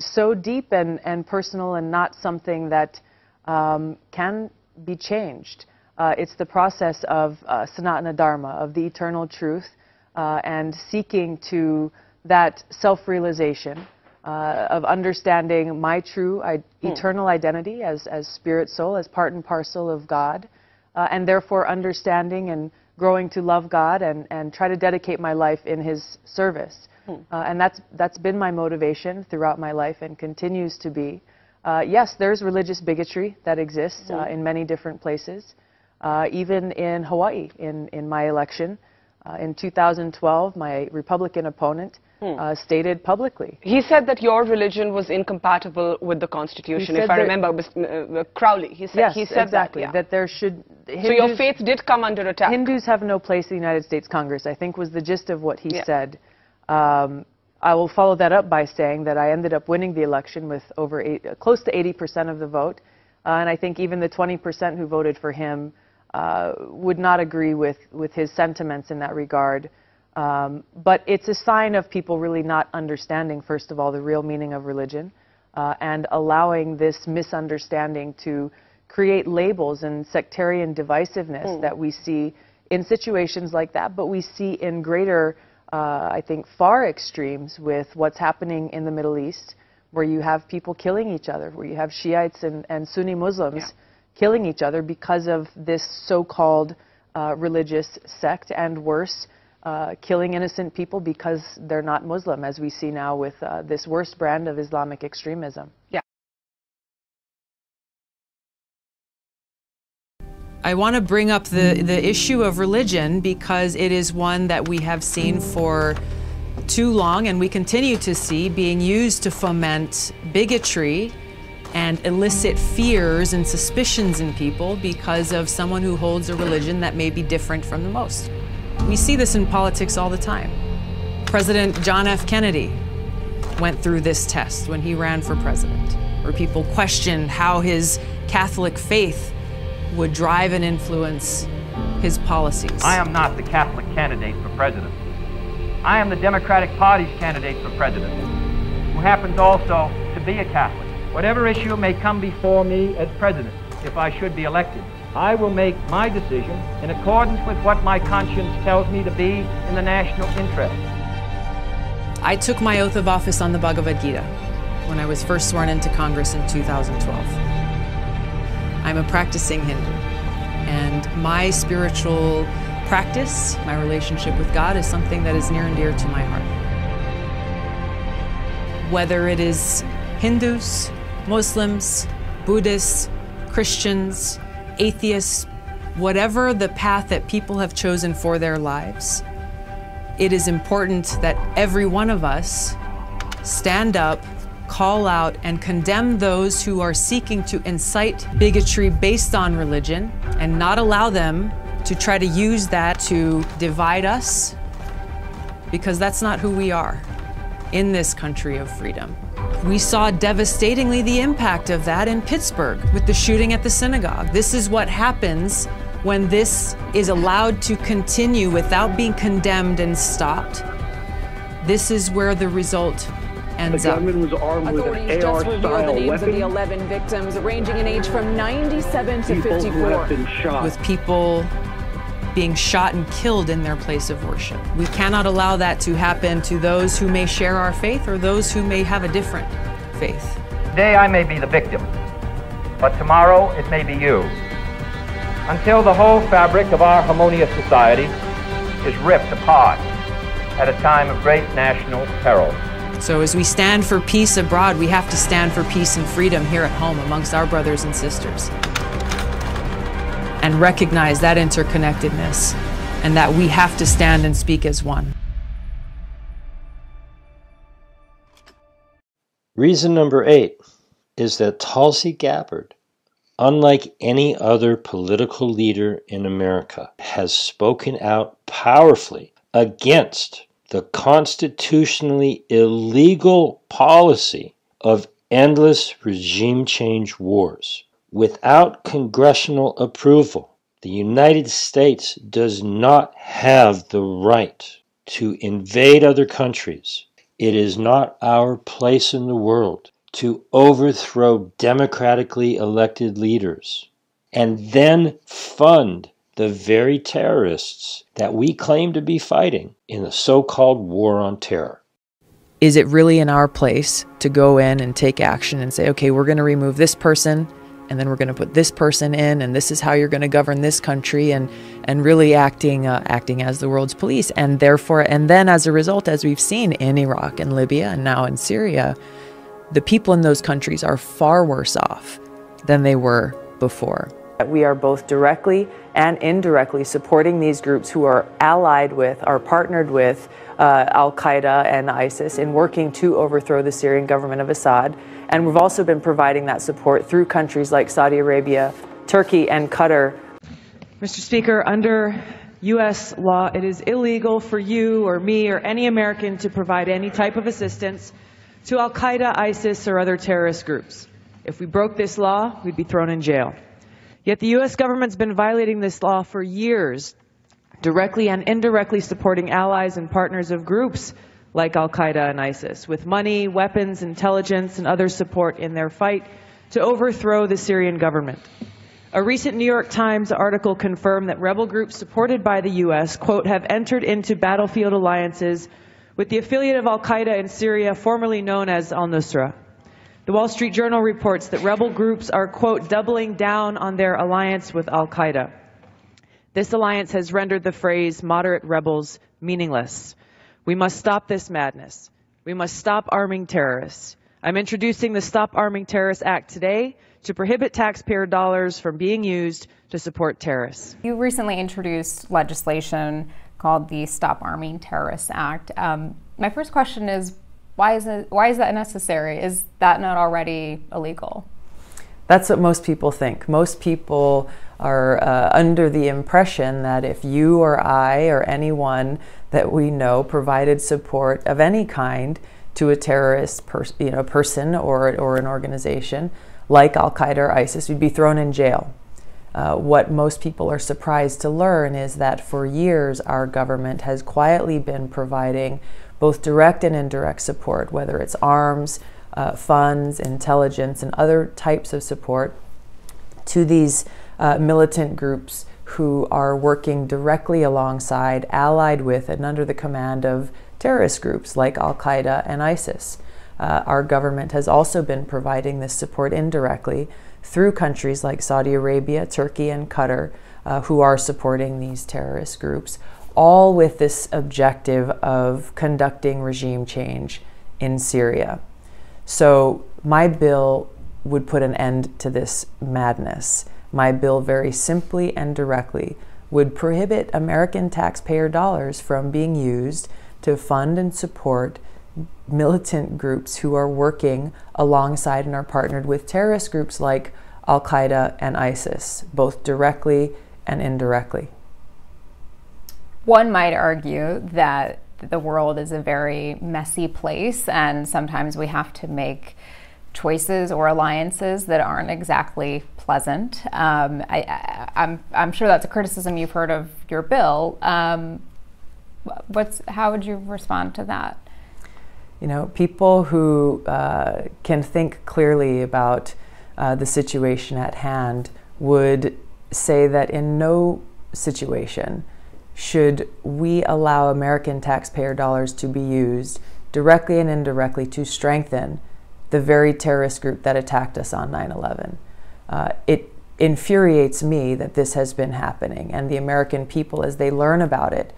so deep and personal, and not something that can be changed. It's the process of Sanatana Dharma, of the eternal truth, and seeking to that self-realization of understanding my true eternal identity as spirit soul, as part and parcel of God, and therefore understanding and growing to love God and try to dedicate my life in His service. And that's been my motivation throughout my life and continues to be. Yes, there's religious bigotry that exists in many different places. Even in Hawaii, in my election, in 2012, my Republican opponent stated publicly. He said that your religion was incompatible with the Constitution, if I remember, Crowley. He said, yes, he said exactly, that. That there should... Hindus, so your faith did come under attack. Hindus have no place in the United States Congress, I think was the gist of what he said. I will follow that up by saying that I ended up winning the election with close to 80% of the vote. And I think even the 20% who voted for him would not agree with his sentiments in that regard. But it's a sign of people really not understanding, first of all, the real meaning of religion and allowing this misunderstanding to create labels and sectarian divisiveness that we see in situations like that, but we see in greater, I think, far extremes with what's happening in the Middle East, where you have people killing each other, where you have Shiites and Sunni Muslims killing each other because of this so-called religious sect, and worse, killing innocent people because they're not Muslim, as we see now with this worst brand of Islamic extremism. I want to bring up the issue of religion because it is one that we have seen for too long, and we continue to see being used to foment bigotry and elicit fears and suspicions in people because of someone who holds a religion that may be different from the most. We see this in politics all the time. President John F. Kennedy went through this test when he ran for president, where people questioned how his Catholic faith would drive and influence his policies. I am not the Catholic candidate for president. I am the Democratic Party's candidate for president, who happens also to be a Catholic. Whatever issue may come before me as president, if I should be elected, I will make my decision in accordance with what my conscience tells me to be in the national interest. I took my oath of office on the Bhagavad Gita when I was first sworn into Congress in 2012. I'm a practicing Hindu, and my spiritual practice, my relationship with God, is something that is near and dear to my heart. Whether it is Hindus, Muslims, Buddhists, Christians, atheists, whatever the path that people have chosen for their lives, it is important that every one of us stand up, call out, and condemn those who are seeking to incite bigotry based on religion and not allow them to try to use that to divide us, because that's not who we are in this country of freedom. We saw devastatingly the impact of that in Pittsburgh with the shooting at the synagogue. This is what happens when this is allowed to continue without being condemned and stopped. This is where the result ends up. The gunman was armed with an AR-style the names weapon. Of the 11 victims, ranging in age from 97 to 54. Who have been shot. With people being shot and killed in their place of worship. We cannot allow that to happen to those who may share our faith or those who may have a different faith. Today I may be the victim, but tomorrow it may be you. Until the whole fabric of our harmonious society is ripped apart at a time of great national peril. So as we stand for peace abroad, we have to stand for peace and freedom here at home amongst our brothers and sisters, and recognize that interconnectedness and that we have to stand and speak as one. Reason number 8 is that Tulsi Gabbard, unlike any other political leader in America, has spoken out powerfully against the constitutionally illegal policy of endless regime change wars. Without congressional approval, the United States does not have the right to invade other countries. It is not our place in the world to overthrow democratically elected leaders and then fund the very terrorists that we claim to be fighting in the so-called war on terror. Is it really in our place to go in and take action and say, okay, we're going to remove this person, and then we're going to put this person in, and this is how you're going to govern this country, and really acting as the world's police, and then as a result, as we've seen in Iraq and Libya and now in Syria, the people in those countries are far worse off than they were before. We are both directly and indirectly supporting these groups who are allied with, are partnered with Al-Qaeda and ISIS in working to overthrow the Syrian government of Assad. And we've also been providing that support through countries like Saudi Arabia, Turkey, and Qatar. Mr. Speaker, under U.S. law, it is illegal for you or me or any American to provide any type of assistance to Al-Qaeda, ISIS, or other terrorist groups. If we broke this law, we'd be thrown in jail. Yet the U.S. government's been violating this law for years, directly and indirectly supporting allies and partners of groups like Al-Qaeda and ISIS, with money, weapons, intelligence, and other support in their fight to overthrow the Syrian government. A recent New York Times article confirmed that rebel groups supported by the U.S., quote, have entered into battlefield alliances with the affiliate of Al-Qaeda in Syria, formerly known as al-Nusra. The Wall Street Journal reports that rebel groups are, quote, doubling down on their alliance with Al-Qaeda. This alliance has rendered the phrase moderate rebels meaningless. We must stop this madness. We must stop arming terrorists. I'm introducing the Stop Arming Terrorists Act today to prohibit taxpayer dollars from being used to support terrorists. You recently introduced legislation called the Stop Arming Terrorists Act. My first question is, why is that necessary? Is that not already illegal? That's what most people think. Most people are under the impression that if you or I or anyone that we know provided support of any kind to a terrorist person or an organization like Al-Qaeda or ISIS, we'd be thrown in jail. What most people are surprised to learn is that for years our government has quietly been providing both direct and indirect support, whether it's arms, funds, intelligence, and other types of support to these militant groups who are working directly alongside, allied with, and under the command of terrorist groups like Al-Qaeda and ISIS. Our government has also been providing this support indirectly through countries like Saudi Arabia, Turkey, and Qatar, who are supporting these terrorist groups, all with this objective of conducting regime change in Syria. So my bill would put an end to this madness. My bill very simply and directly would prohibit American taxpayer dollars from being used to fund and support militant groups who are working alongside and are partnered with terrorist groups like Al-Qaeda and ISIS, both directly and indirectly. One might argue that the world is a very messy place, and sometimes we have to make choices or alliances that aren't exactly pleasant. I'm sure that's a criticism you've heard of your bill. How would you respond to that? You know, people who can think clearly about the situation at hand would say that in no situation should we allow American taxpayer dollars to be used directly and indirectly to strengthen the very terrorist group that attacked us on 9/11. It infuriates me that this has been happening, and the American people, as they learn about it,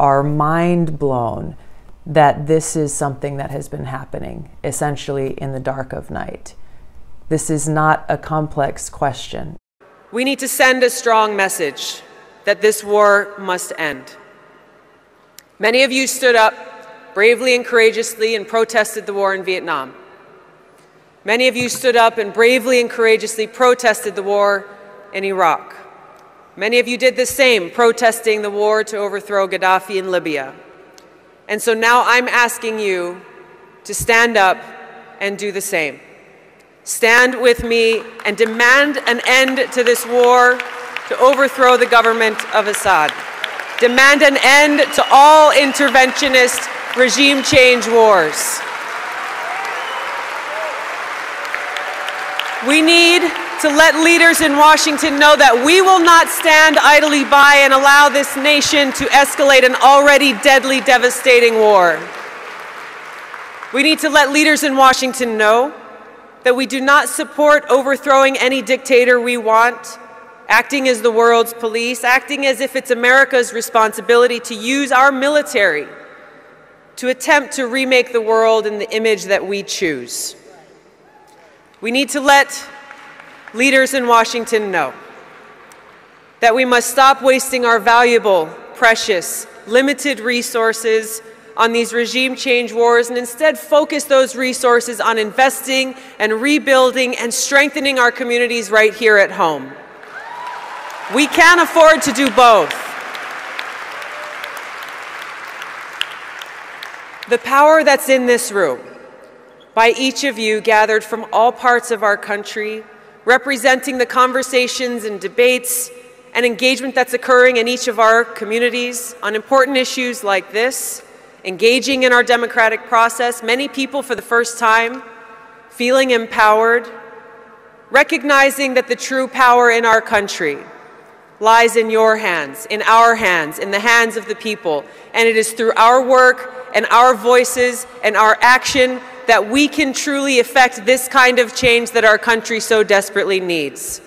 are mind blown that this is something that has been happening essentially in the dark of night. This is not a complex question. We need to send a strong message that this war must end. Many of you stood up bravely and courageously and protested the war in Vietnam. Many of you stood up and bravely and courageously protested the war in Iraq. Many of you did the same, protesting the war to overthrow Gaddafi in Libya. And so now I'm asking you to stand up and do the same. Stand with me and demand an end to this war to overthrow the government of Assad. Demand an end to all interventionist regime change wars. We need to let leaders in Washington know that we will not stand idly by and allow this nation to escalate an already deadly, devastating war. We need to let leaders in Washington know that we do not support overthrowing any dictator we want, acting as the world's police, acting as if it's America's responsibility to use our military to attempt to remake the world in the image that we choose. We need to let leaders in Washington know that we must stop wasting our valuable, precious, limited resources on these regime change wars and instead focus those resources on investing and rebuilding and strengthening our communities right here at home. We can't afford to do both. The power that's in this room, by each of you gathered from all parts of our country, representing the conversations and debates and engagement that's occurring in each of our communities on important issues like this, engaging in our democratic process, many people for the first time feeling empowered, recognizing that the true power in our country lies in your hands, in our hands, in the hands of the people. And it is through our work and our voices and our action that we can truly effect this kind of change that our country so desperately needs.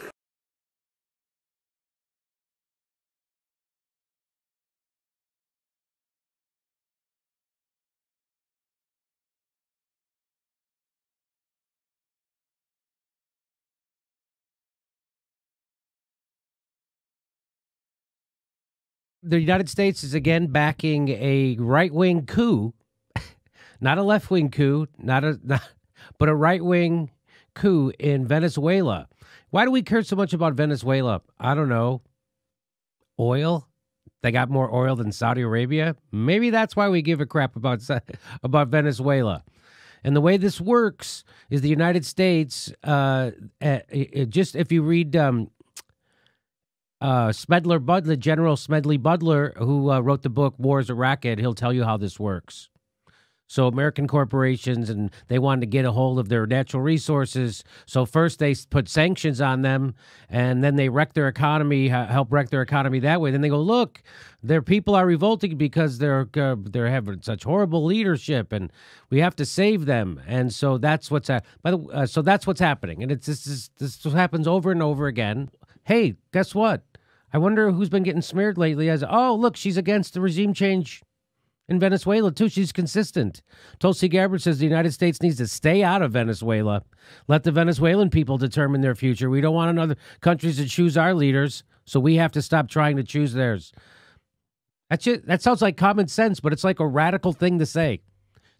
The United States is again backing a right-wing coup, not a left-wing coup, but a right-wing coup in Venezuela. Why do we care so much about Venezuela? I don't know. Oil? They got more oil than Saudi Arabia? Maybe that's why we give a crap about Venezuela. And the way this works is the United States, just if you read Smedley Butler, General Smedley Butler, who wrote the book War is a Racket, he'll tell you how this works. So American corporations, and they wanted to get a hold of their natural resources. So first they put sanctions on them, and then they wreck their economy, help wreck their economy that way. Then they go, look, their people are revolting because they're having such horrible leadership, and we have to save them. And so that's what's so that's what's happening, and this happens over and over again. Hey, guess what? I wonder who's been getting smeared lately as, oh, look, she's against the regime change in Venezuela, too. She's consistent. Tulsi Gabbard says the United States needs to stay out of Venezuela. Let the Venezuelan people determine their future. We don't want another countries to choose our leaders, so we have to stop trying to choose theirs. That sounds like common sense, but it's like a radical thing to say.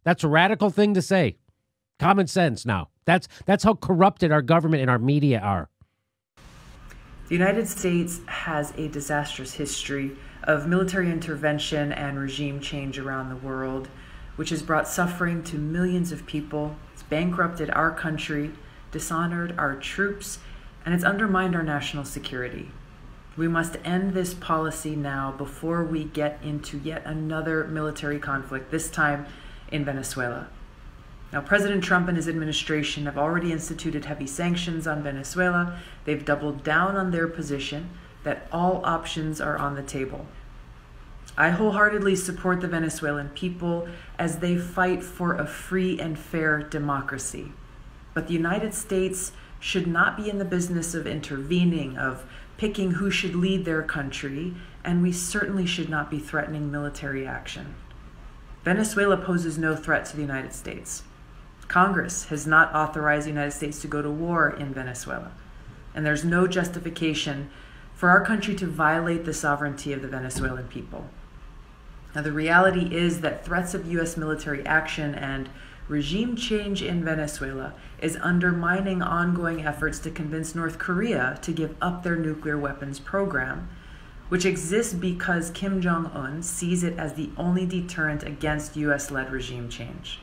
That's a radical thing to say. Common sense now. That's how corrupted our government and our media are. The United States has a disastrous history of military intervention and regime change around the world, which has brought suffering to millions of people. It's bankrupted our country, dishonored our troops, and it's undermined our national security. We must end this policy now before we get into yet another military conflict, this time in Venezuela. Now, President Trump and his administration have already instituted heavy sanctions on Venezuela. They've doubled down on their position that all options are on the table. I wholeheartedly support the Venezuelan people as they fight for a free and fair democracy. But the United States should not be in the business of intervening, of picking who should lead their country, and we certainly should not be threatening military action. Venezuela poses no threat to the United States. Congress has not authorized the United States to go to war in Venezuela, and there's no justification for our country to violate the sovereignty of the Venezuelan people. Now, the reality is that threats of U.S. military action and regime change in Venezuela is undermining ongoing efforts to convince North Korea to give up their nuclear weapons program, which exists because Kim Jong-un sees it as the only deterrent against U.S.-led regime change.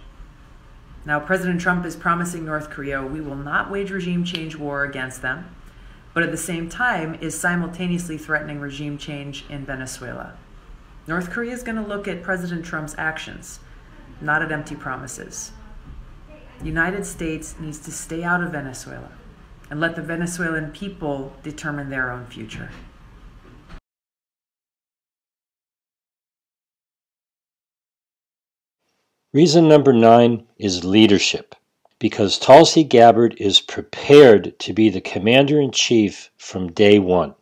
Now, President Trump is promising North Korea we will not wage regime change war against them, but at the same time is simultaneously threatening regime change in Venezuela. North Korea is going to look at President Trump's actions, not at empty promises. The United States needs to stay out of Venezuela and let the Venezuelan people determine their own future. Reason number 9 is leadership, because Tulsi Gabbard is prepared to be the commander-in-chief from day one.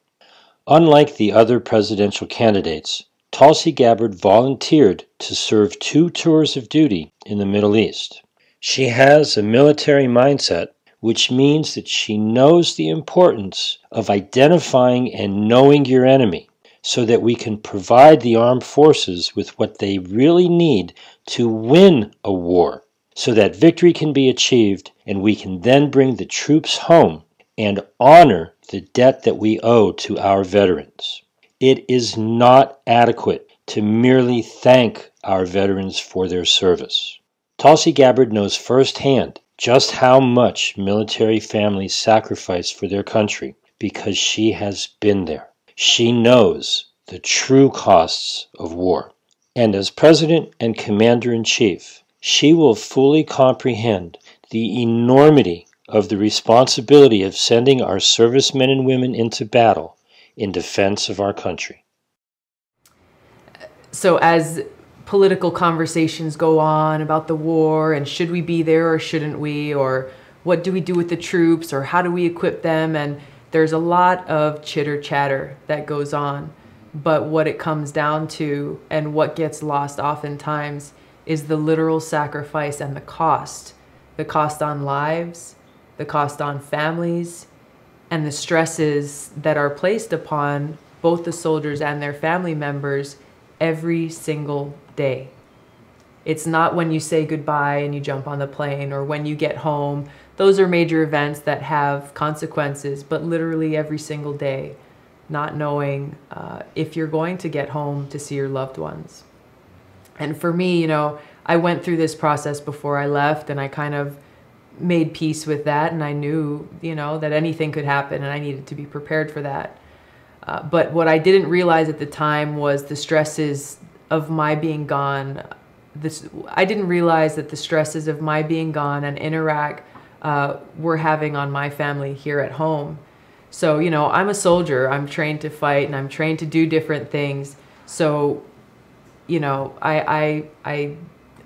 Unlike the other presidential candidates, Tulsi Gabbard volunteered to serve 2 tours of duty in the Middle East. She has a military mindset, which means that she knows the importance of identifying and knowing your enemy so that we can provide the armed forces with what they really need to win a war, so that victory can be achieved and we can then bring the troops home and honor the debt that we owe to our veterans. It is not adequate to merely thank our veterans for their service. Tulsi Gabbard knows firsthand just how much military families sacrifice for their country because she has been there. She knows the true costs of war. And as President and Commander-in-Chief, she will fully comprehend the enormity of the responsibility of sending our servicemen and women into battle in defense of our country. So as political conversations go on about the war and should we be there or shouldn't we, or what do we do with the troops, or how do we equip them, and there's a lot of chitter chatter that goes on. But what it comes down to, and what gets lost oftentimes, is the literal sacrifice and the cost on lives, the cost on families, and the stresses that are placed upon both the soldiers and their family members every single day. It's not when you say goodbye and you jump on the plane, or when you get home. Those are major events that have consequences, but literally every single day, not knowing if you're going to get home to see your loved ones. And for me, I went through this process before I left, and I kind of made peace with that, and I knew, that anything could happen, and I needed to be prepared for that. But what I didn't realize at the time was the stresses of my being gone. I didn't realize that the stresses of my being gone and in Iraq were having on my family here at home. So, I'm a soldier. I'm trained to fight, and I'm trained to do different things. So, I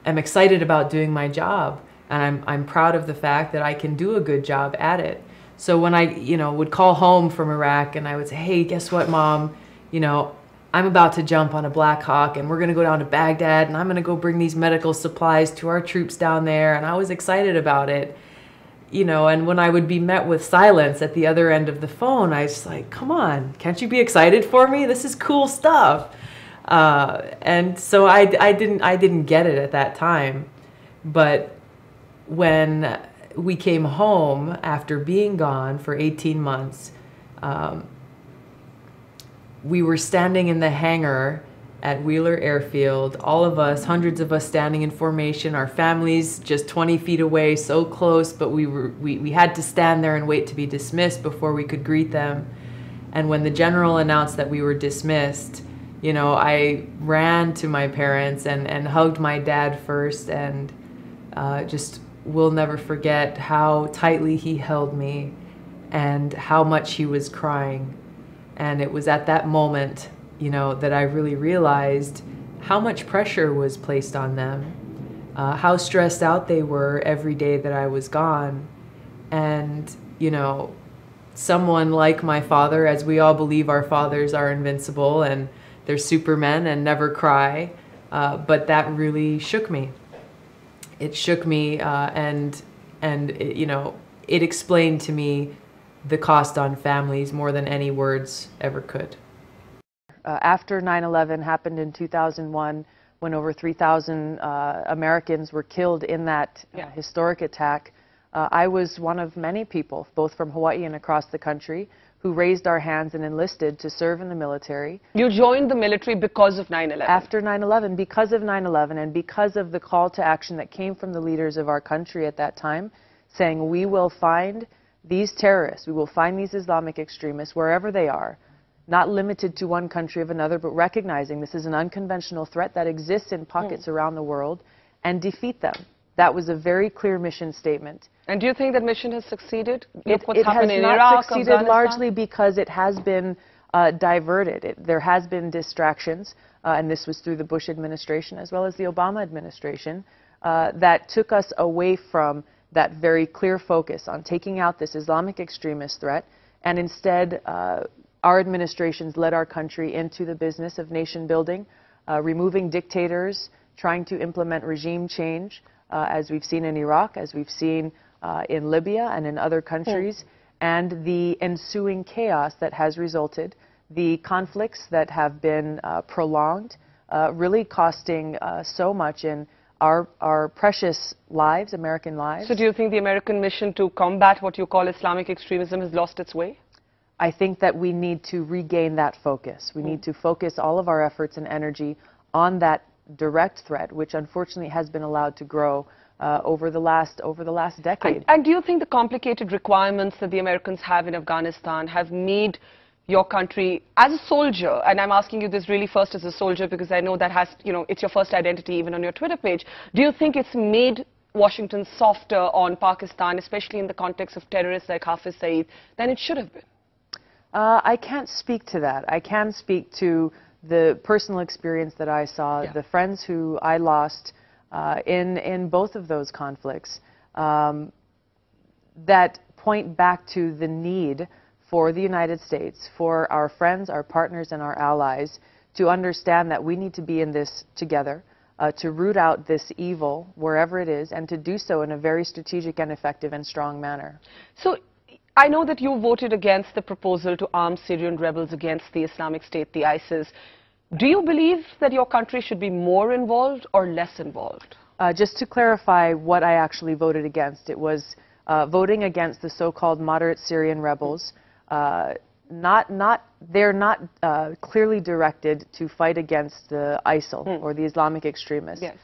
am excited about doing my job, and I'm proud of the fact that I can do a good job at it. So when I, would call home from Iraq and I would say, hey, guess what, Mom? I'm about to jump on a Black Hawk and we're going to go down to Baghdad and I'm going to go bring these medical supplies to our troops down there. And I was excited about it, and when I would be met with silence at the other end of the phone, I was like, come on, can't you be excited for me? This is cool stuff. And so I didn't get it at that time. But when we came home after being gone for 18 months, we were standing in the hangar at Wheeler Airfield, all of us, hundreds of us standing in formation, our families just 20 feet away, so close, but we had to stand there and wait to be dismissed before we could greet them. And when the general announced that we were dismissed, I ran to my parents and hugged my dad first, and just will never forget how tightly he held me and how much he was crying. And it was at that moment, that I really realized how much pressure was placed on them, how stressed out they were every day that I was gone. And, someone like my father, as we all believe our fathers are invincible and they're supermen and never cry, but that really shook me. It shook me, and it explained to me the cost on families more than any words ever could. After 9/11 happened in 2001, when over 3,000 Americans were killed in that historic attack, I was one of many people, both from Hawaii and across the country, who raised our hands and enlisted to serve in the military. You joined the military because of 9/11? After 9/11, because of 9/11, and because of the call to action that came from the leaders of our country at that time, saying we will find these terrorists, we will find these Islamic extremists wherever they are, not limited to one country of another, but recognizing this is an unconventional threat that exists in pockets around the world, and defeat them. That was a very clear mission statement. And do you think that mission has succeeded? It has not succeeded largely because it has been diverted. There has been distractions, and this was through the Bush administration as well as the Obama administration, that took us away from that very clear focus on taking out this Islamic extremist threat, and instead our administrations led our country into the business of nation building, removing dictators, trying to implement regime change, as we've seen in Iraq, as we've seen in Libya and in other countries, and the ensuing chaos that has resulted, the conflicts that have been prolonged, really costing so much in our precious lives, American lives. So do you think the American mission to combat what you call Islamic extremism has lost its way? I think that we need to regain that focus. We need to focus all of our efforts and energy on that direct threat, which unfortunately has been allowed to grow over the last decade. And do you think the complicated requirements that the Americans have in Afghanistan have made your country, as a soldier, and I'm asking you this really first as a soldier because I know that has, it's your first identity even on your Twitter page, do you think it's made Washington softer on Pakistan, especially in the context of terrorists like Hafiz Saeed, than it should have been? I can't speak to that. I can speak to the personal experience that I saw, the friends who I lost in both of those conflicts, that point back to the need for the United States, for our friends, our partners, and our allies to understand that we need to be in this together, to root out this evil wherever it is, and to do so in a very strategic and effective and strong manner. So I know that you voted against the proposal to arm Syrian rebels against the Islamic State, the ISIS. Do you believe that your country should be more involved or less involved? Just to clarify what I actually voted against, it was voting against the so-called moderate Syrian rebels. They're not clearly directed to fight against the ISIL or the Islamic extremists. Yes.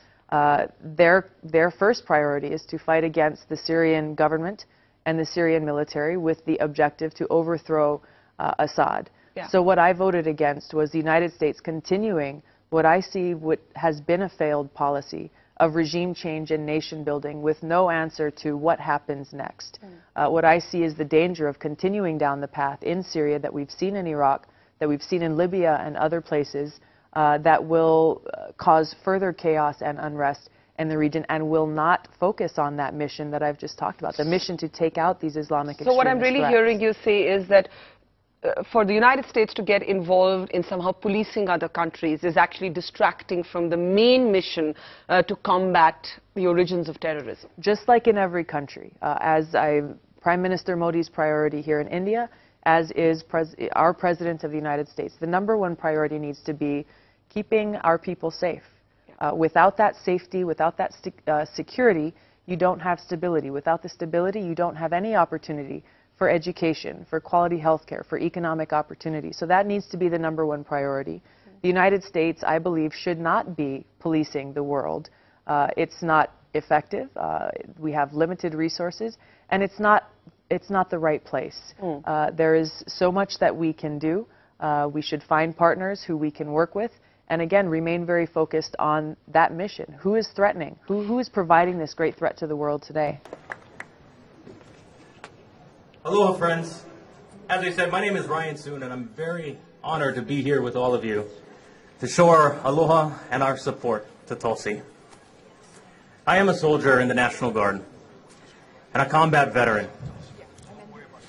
Their first priority is to fight against the Syrian government and the Syrian military with the objective to overthrow Assad. Yeah. So what I voted against was the United States continuing what I see has been a failed policy of regime change and nation building with no answer to what happens next. What I see is the danger of continuing down the path in Syria that we've seen in Iraq, that we've seen in Libya and other places, that will cause further chaos and unrest in the region and will not focus on that mission that I've just talked about, the mission to take out these Islamic extremist So what I'm really threats. hearing you say is that for the United States to get involved in somehow policing other countries is actually distracting from the main mission to combat the origins of terrorism. Just like in every country, Prime Minister Modi's priority here in India, as is our President of the United States, the #1 priority needs to be keeping our people safe. Without that safety, without that security, you don't have stability. Without the stability, you don't have any opportunity for education, for quality health care, for economic opportunity. So that needs to be the #1 priority. The United States, I believe, should not be policing the world. It's not effective. We have limited resources, and it's not the right place. There is so much that we can do. We should find partners who we can work with, and again, remain very focused on that mission. Who is threatening? Who is providing this great threat to the world today? Aloha, friends. As I said, my name is Ryan Soon, and I'm very honored to be here with all of you to show our aloha and our support to Tulsi. I am a soldier in the National Guard and a combat veteran,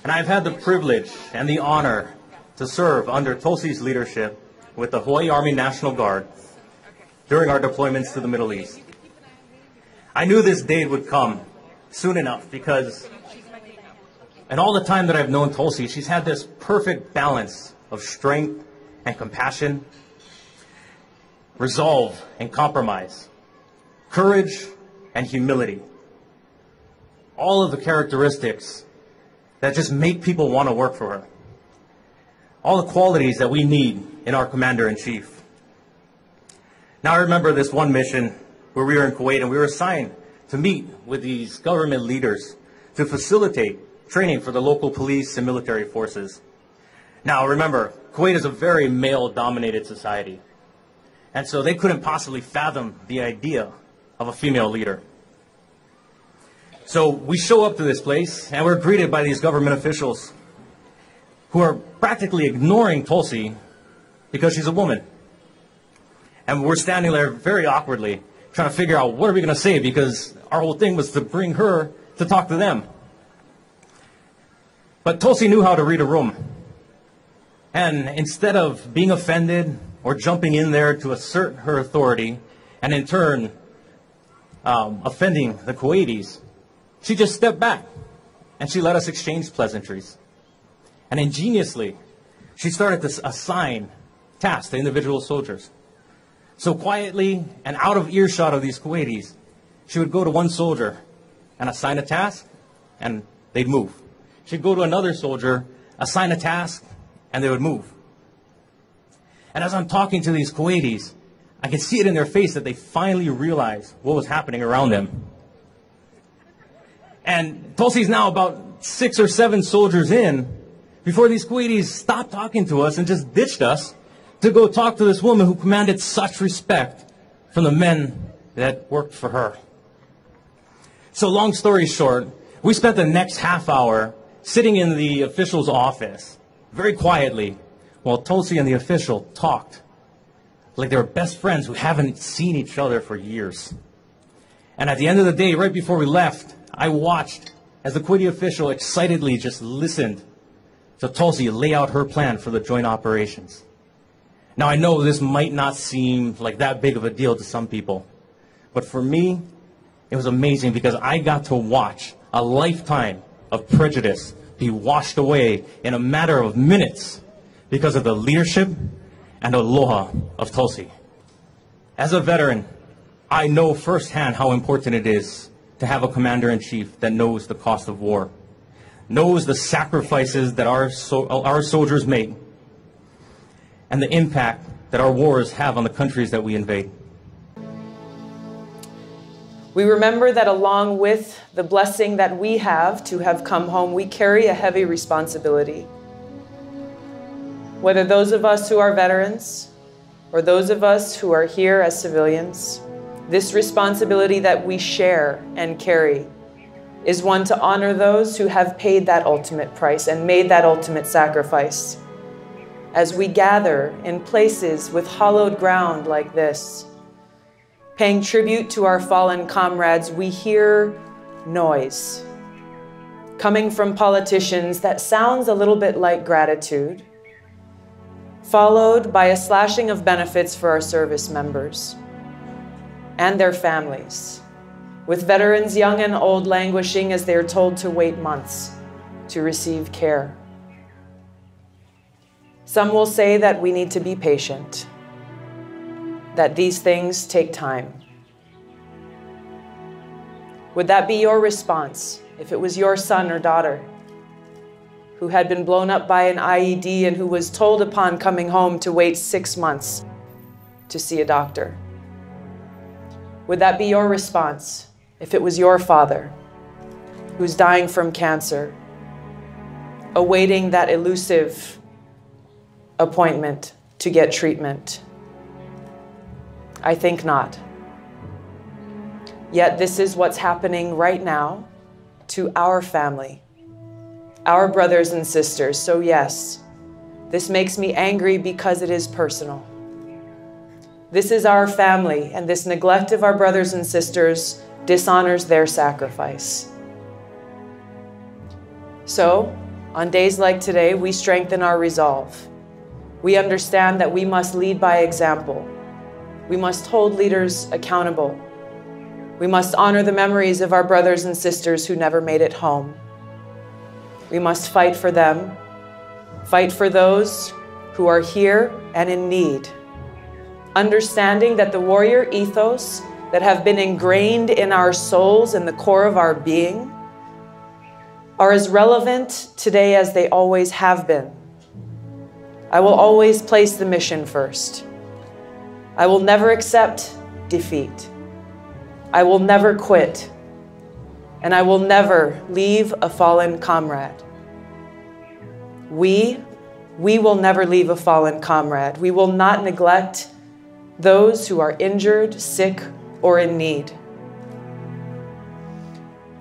and I've had the privilege and the honor to serve under Tulsi's leadership with the Hawaii Army National Guard during our deployments to the Middle East. I knew this day would come soon enough because in all the time that I've known Tulsi, she's had this perfect balance of strength and compassion, resolve and compromise, courage and humility. All of the characteristics that just make people want to work for her. All the qualities that we need in our commander-in-chief. Now I remember this one mission where we were in Kuwait and we were assigned to meet with these government leaders to facilitate training for the local police and military forces. Now remember, Kuwait is a very male-dominated society, and so they couldn't possibly fathom the idea of a female leader. So we show up to this place, and we're greeted by these government officials who are practically ignoring Tulsi because she's a woman. And we're standing there very awkwardly, trying to figure out what are we going to say, because our whole thing was to bring her to talk to them. But Tulsi knew how to read a room. And instead of being offended or jumping in there to assert her authority, and in turn offending the Kuwaitis, she just stepped back and she let us exchange pleasantries. And ingeniously, she started to assign tasks to individual soldiers. So quietly and out of earshot of these Kuwaitis, she would go to one soldier and assign a task, and they'd move. She'd go to another soldier, assign a task, and they would move. And as I'm talking to these Kuwaitis, I could see it in their face that they finally realized what was happening around them. And Tulsi's now about 6 or 7 soldiers in before these Kuwaitis stopped talking to us and just ditched us to go talk to this woman who commanded such respect from the men that worked for her. So long story short, we spent the next half hour sitting in the official's office very quietly while Tulsi and the official talked like they were best friends who haven't seen each other for years. And at the end of the day, right before we left, I watched as the Kuwaiti official excitedly just listened to Tulsi lay out her plan for the joint operations. Now, I know this might not seem like that big of a deal to some people, but for me, it was amazing because I got to watch a lifetime of prejudice be washed away in a matter of minutes because of the leadership and aloha of Tulsi. As a veteran, I know firsthand how important it is to have a commander-in-chief that knows the cost of war, knows the sacrifices that our soldiers make, and the impact that our wars have on the countries that we invade. We remember that along with the blessing that we have to have come home, we carry a heavy responsibility. Whether those of us who are veterans or those of us who are here as civilians, this responsibility that we share and carry is one to honor those who have paid that ultimate price and made that ultimate sacrifice. As we gather in places with hallowed ground like this, paying tribute to our fallen comrades, we hear noise coming from politicians that sounds a little bit like gratitude, followed by a slashing of benefits for our service members and their families, with veterans young and old languishing as they are told to wait months to receive care. Some will say that we need to be patient, that these things take time. Would that be your response if it was your son or daughter who had been blown up by an IED and who was told upon coming home to wait 6 months to see a doctor? Would that be your response if it was your father who's dying from cancer, awaiting that elusive appointment to get treatment? I think not. Yet this is what's happening right now to our family, our brothers and sisters. So yes, this makes me angry because it is personal. This is our family, and this neglect of our brothers and sisters dishonors their sacrifice. So, on days like today, we strengthen our resolve. We understand that we must lead by example. We must hold leaders accountable. We must honor the memories of our brothers and sisters who never made it home. We must fight for them, fight for those who are here and in need, understanding that the warrior ethos that have been ingrained in our souls and the core of our being are as relevant today as they always have been. I will always place the mission first. I will never accept defeat. I will never quit. And I will never leave a fallen comrade. We will never leave a fallen comrade. We will not neglect those who are injured, sick, or in need.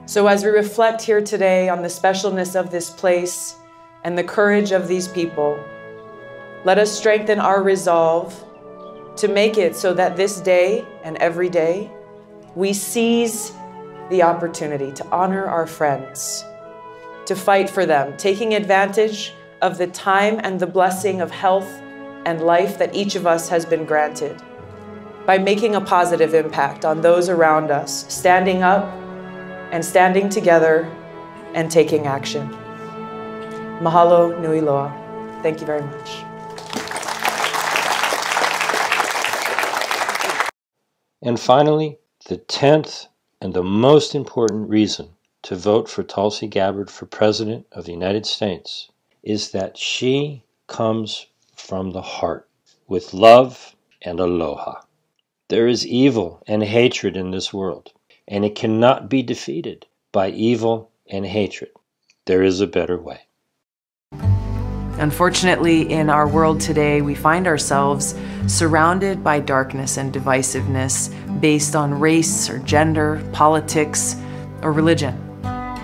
So as we reflect here today on the specialness of this place and the courage of these people, let us strengthen our resolve to make it so that this day and every day, we seize the opportunity to honor our friends, to fight for them, taking advantage of the time and the blessing of health and life that each of us has been granted, by making a positive impact on those around us, standing up and standing together and taking action. Mahalo nui loa. Thank you very much. And finally, the 10th and the most important reason to vote for Tulsi Gabbard for President of the United States is that she comes from the heart with love and aloha. There is evil and hatred in this world, and it cannot be defeated by evil and hatred. There is a better way. Unfortunately, in our world today, we find ourselves surrounded by darkness and divisiveness based on race or gender, politics, or religion.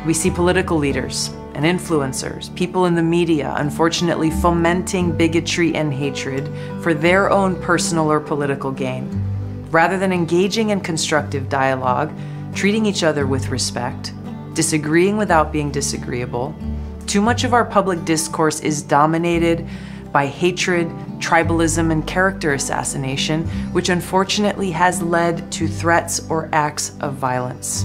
We see political leaders and influencers, people in the media, unfortunately fomenting bigotry and hatred for their own personal or political gain. Rather than engaging in constructive dialogue, treating each other with respect, disagreeing without being disagreeable, too much of our public discourse is dominated by hatred, tribalism, and character assassination, which unfortunately has led to threats or acts of violence.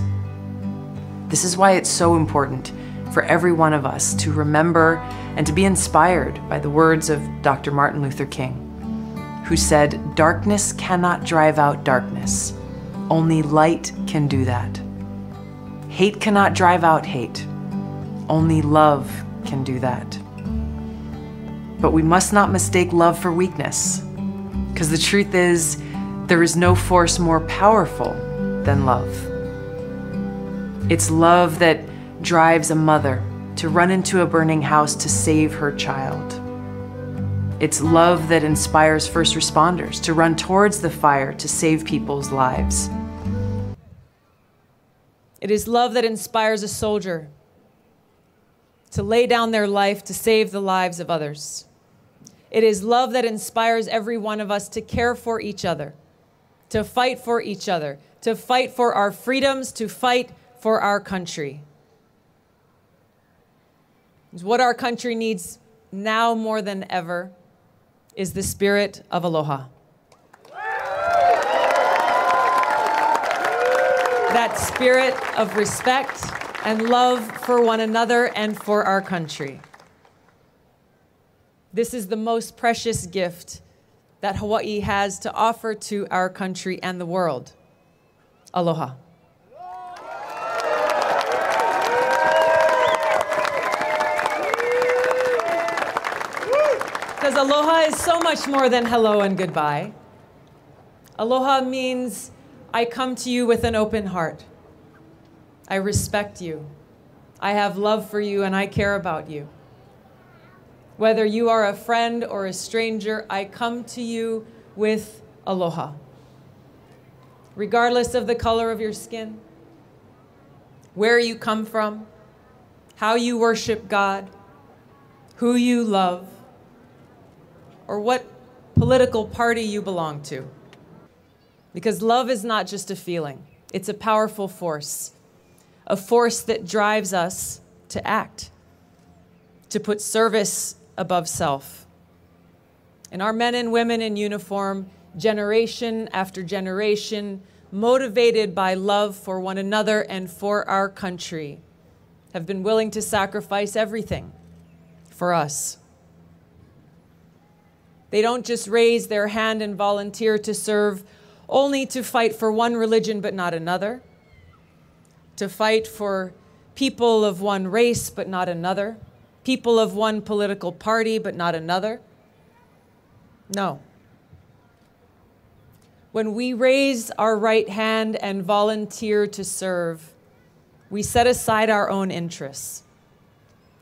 This is why it's so important for every one of us to remember and to be inspired by the words of Dr. Martin Luther King, who said, "Darkness cannot drive out darkness. Only light can do that. Hate cannot drive out hate. Only love can do that." But we must not mistake love for weakness, because the truth is, there is no force more powerful than love. It's love that drives a mother to run into a burning house to save her child. It's love that inspires first responders to run towards the fire to save people's lives. It is love that inspires a soldier to lay down their life to save the lives of others. It is love that inspires every one of us to care for each other, to fight for each other, to fight for our freedoms, to fight for our country. It's what our country needs now more than ever is the spirit of aloha. That spirit of respect and love for one another and for our country. This is the most precious gift that Hawaii has to offer to our country and the world. Aloha. Because aloha is so much more than hello and goodbye. Aloha means I come to you with an open heart. I respect you. I have love for you and I care about you. Whether you are a friend or a stranger, I come to you with aloha. Regardless of the color of your skin, where you come from, how you worship God, who you love, or what political party you belong to. Because love is not just a feeling, it's a powerful force. A force that drives us to act, to put service above self. And our men and women in uniform, generation after generation, motivated by love for one another and for our country, have been willing to sacrifice everything for us. They don't just raise their hand and volunteer to serve only to fight for one religion but not another, to fight for people of one race but not another, people of one political party but not another. No. When we raise our right hand and volunteer to serve, we set aside our own interests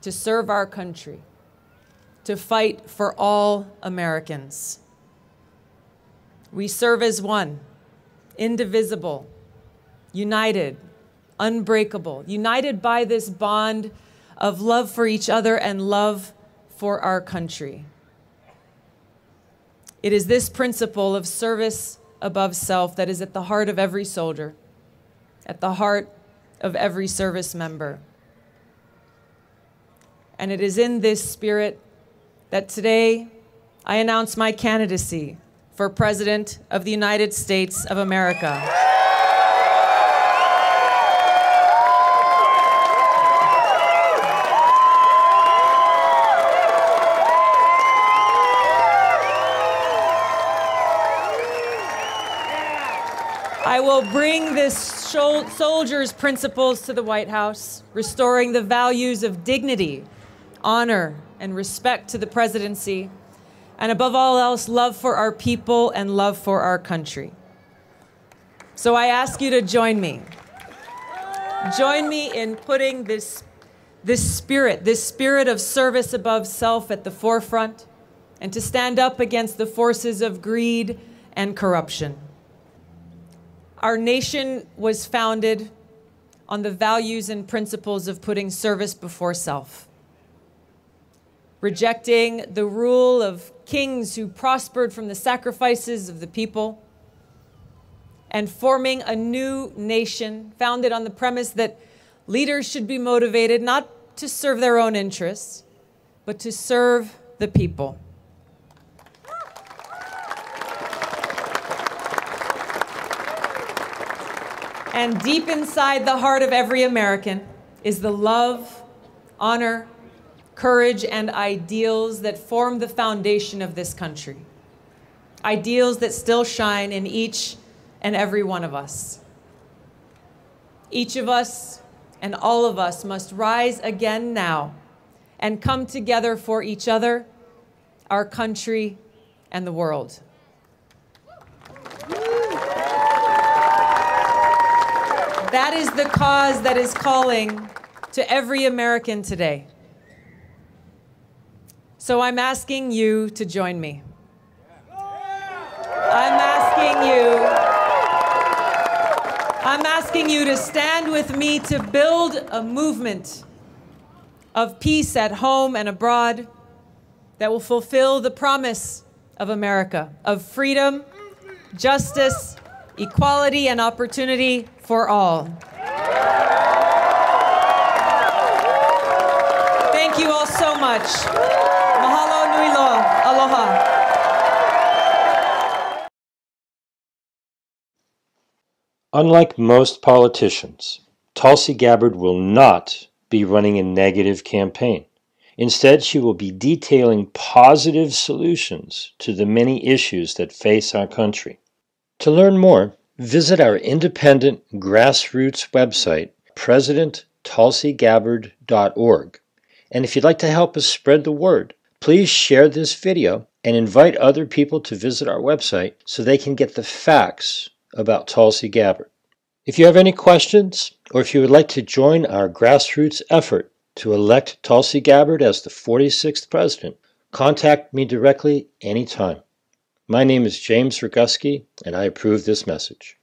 to serve our country, to fight for all Americans. We serve as one, indivisible, united, unbreakable, united by this bond of love for each other and love for our country. It is this principle of service above self that is at the heart of every soldier, at the heart of every service member. And it is in this spirit that today I announce my candidacy for President of the United States of America. I will bring this soldier's principles to the White House, restoring the values of dignity, honor, and respect to the presidency, and above all else, love for our people and love for our country. So I ask you to join me. Join me in putting this spirit of service above self at the forefront, and to stand up against the forces of greed and corruption. Our nation was founded on the values and principles of putting service before self, rejecting the rule of kings who prospered from the sacrifices of the people, and forming a new nation founded on the premise that leaders should be motivated not to serve their own interests, but to serve the people. And deep inside the heart of every American is the love, honor, courage, and ideals that form the foundation of this country. Ideals that still shine in each and every one of us. Each of us and all of us must rise again now and come together for each other, our country, and the world. That is the cause that is calling to every American today. So I'm asking you to join me. I'm asking you to stand with me to build a movement of peace at home and abroad that will fulfill the promise of America, of freedom, justice, equality, and opportunity for all. Thank you all so much. Mahalo nui loa. Aloha. Unlike most politicians, Tulsi Gabbard will not be running a negative campaign. Instead, she will be detailing positive solutions to the many issues that face our country. To learn more, visit our independent grassroots website, presidenttulsigabbard.org. And if you'd like to help us spread the word, please share this video and invite other people to visit our website so they can get the facts about Tulsi Gabbard. If you have any questions, or if you would like to join our grassroots effort to elect Tulsi Gabbard as the 46th president, contact me directly anytime. My name is James Roguski, and I approve this message.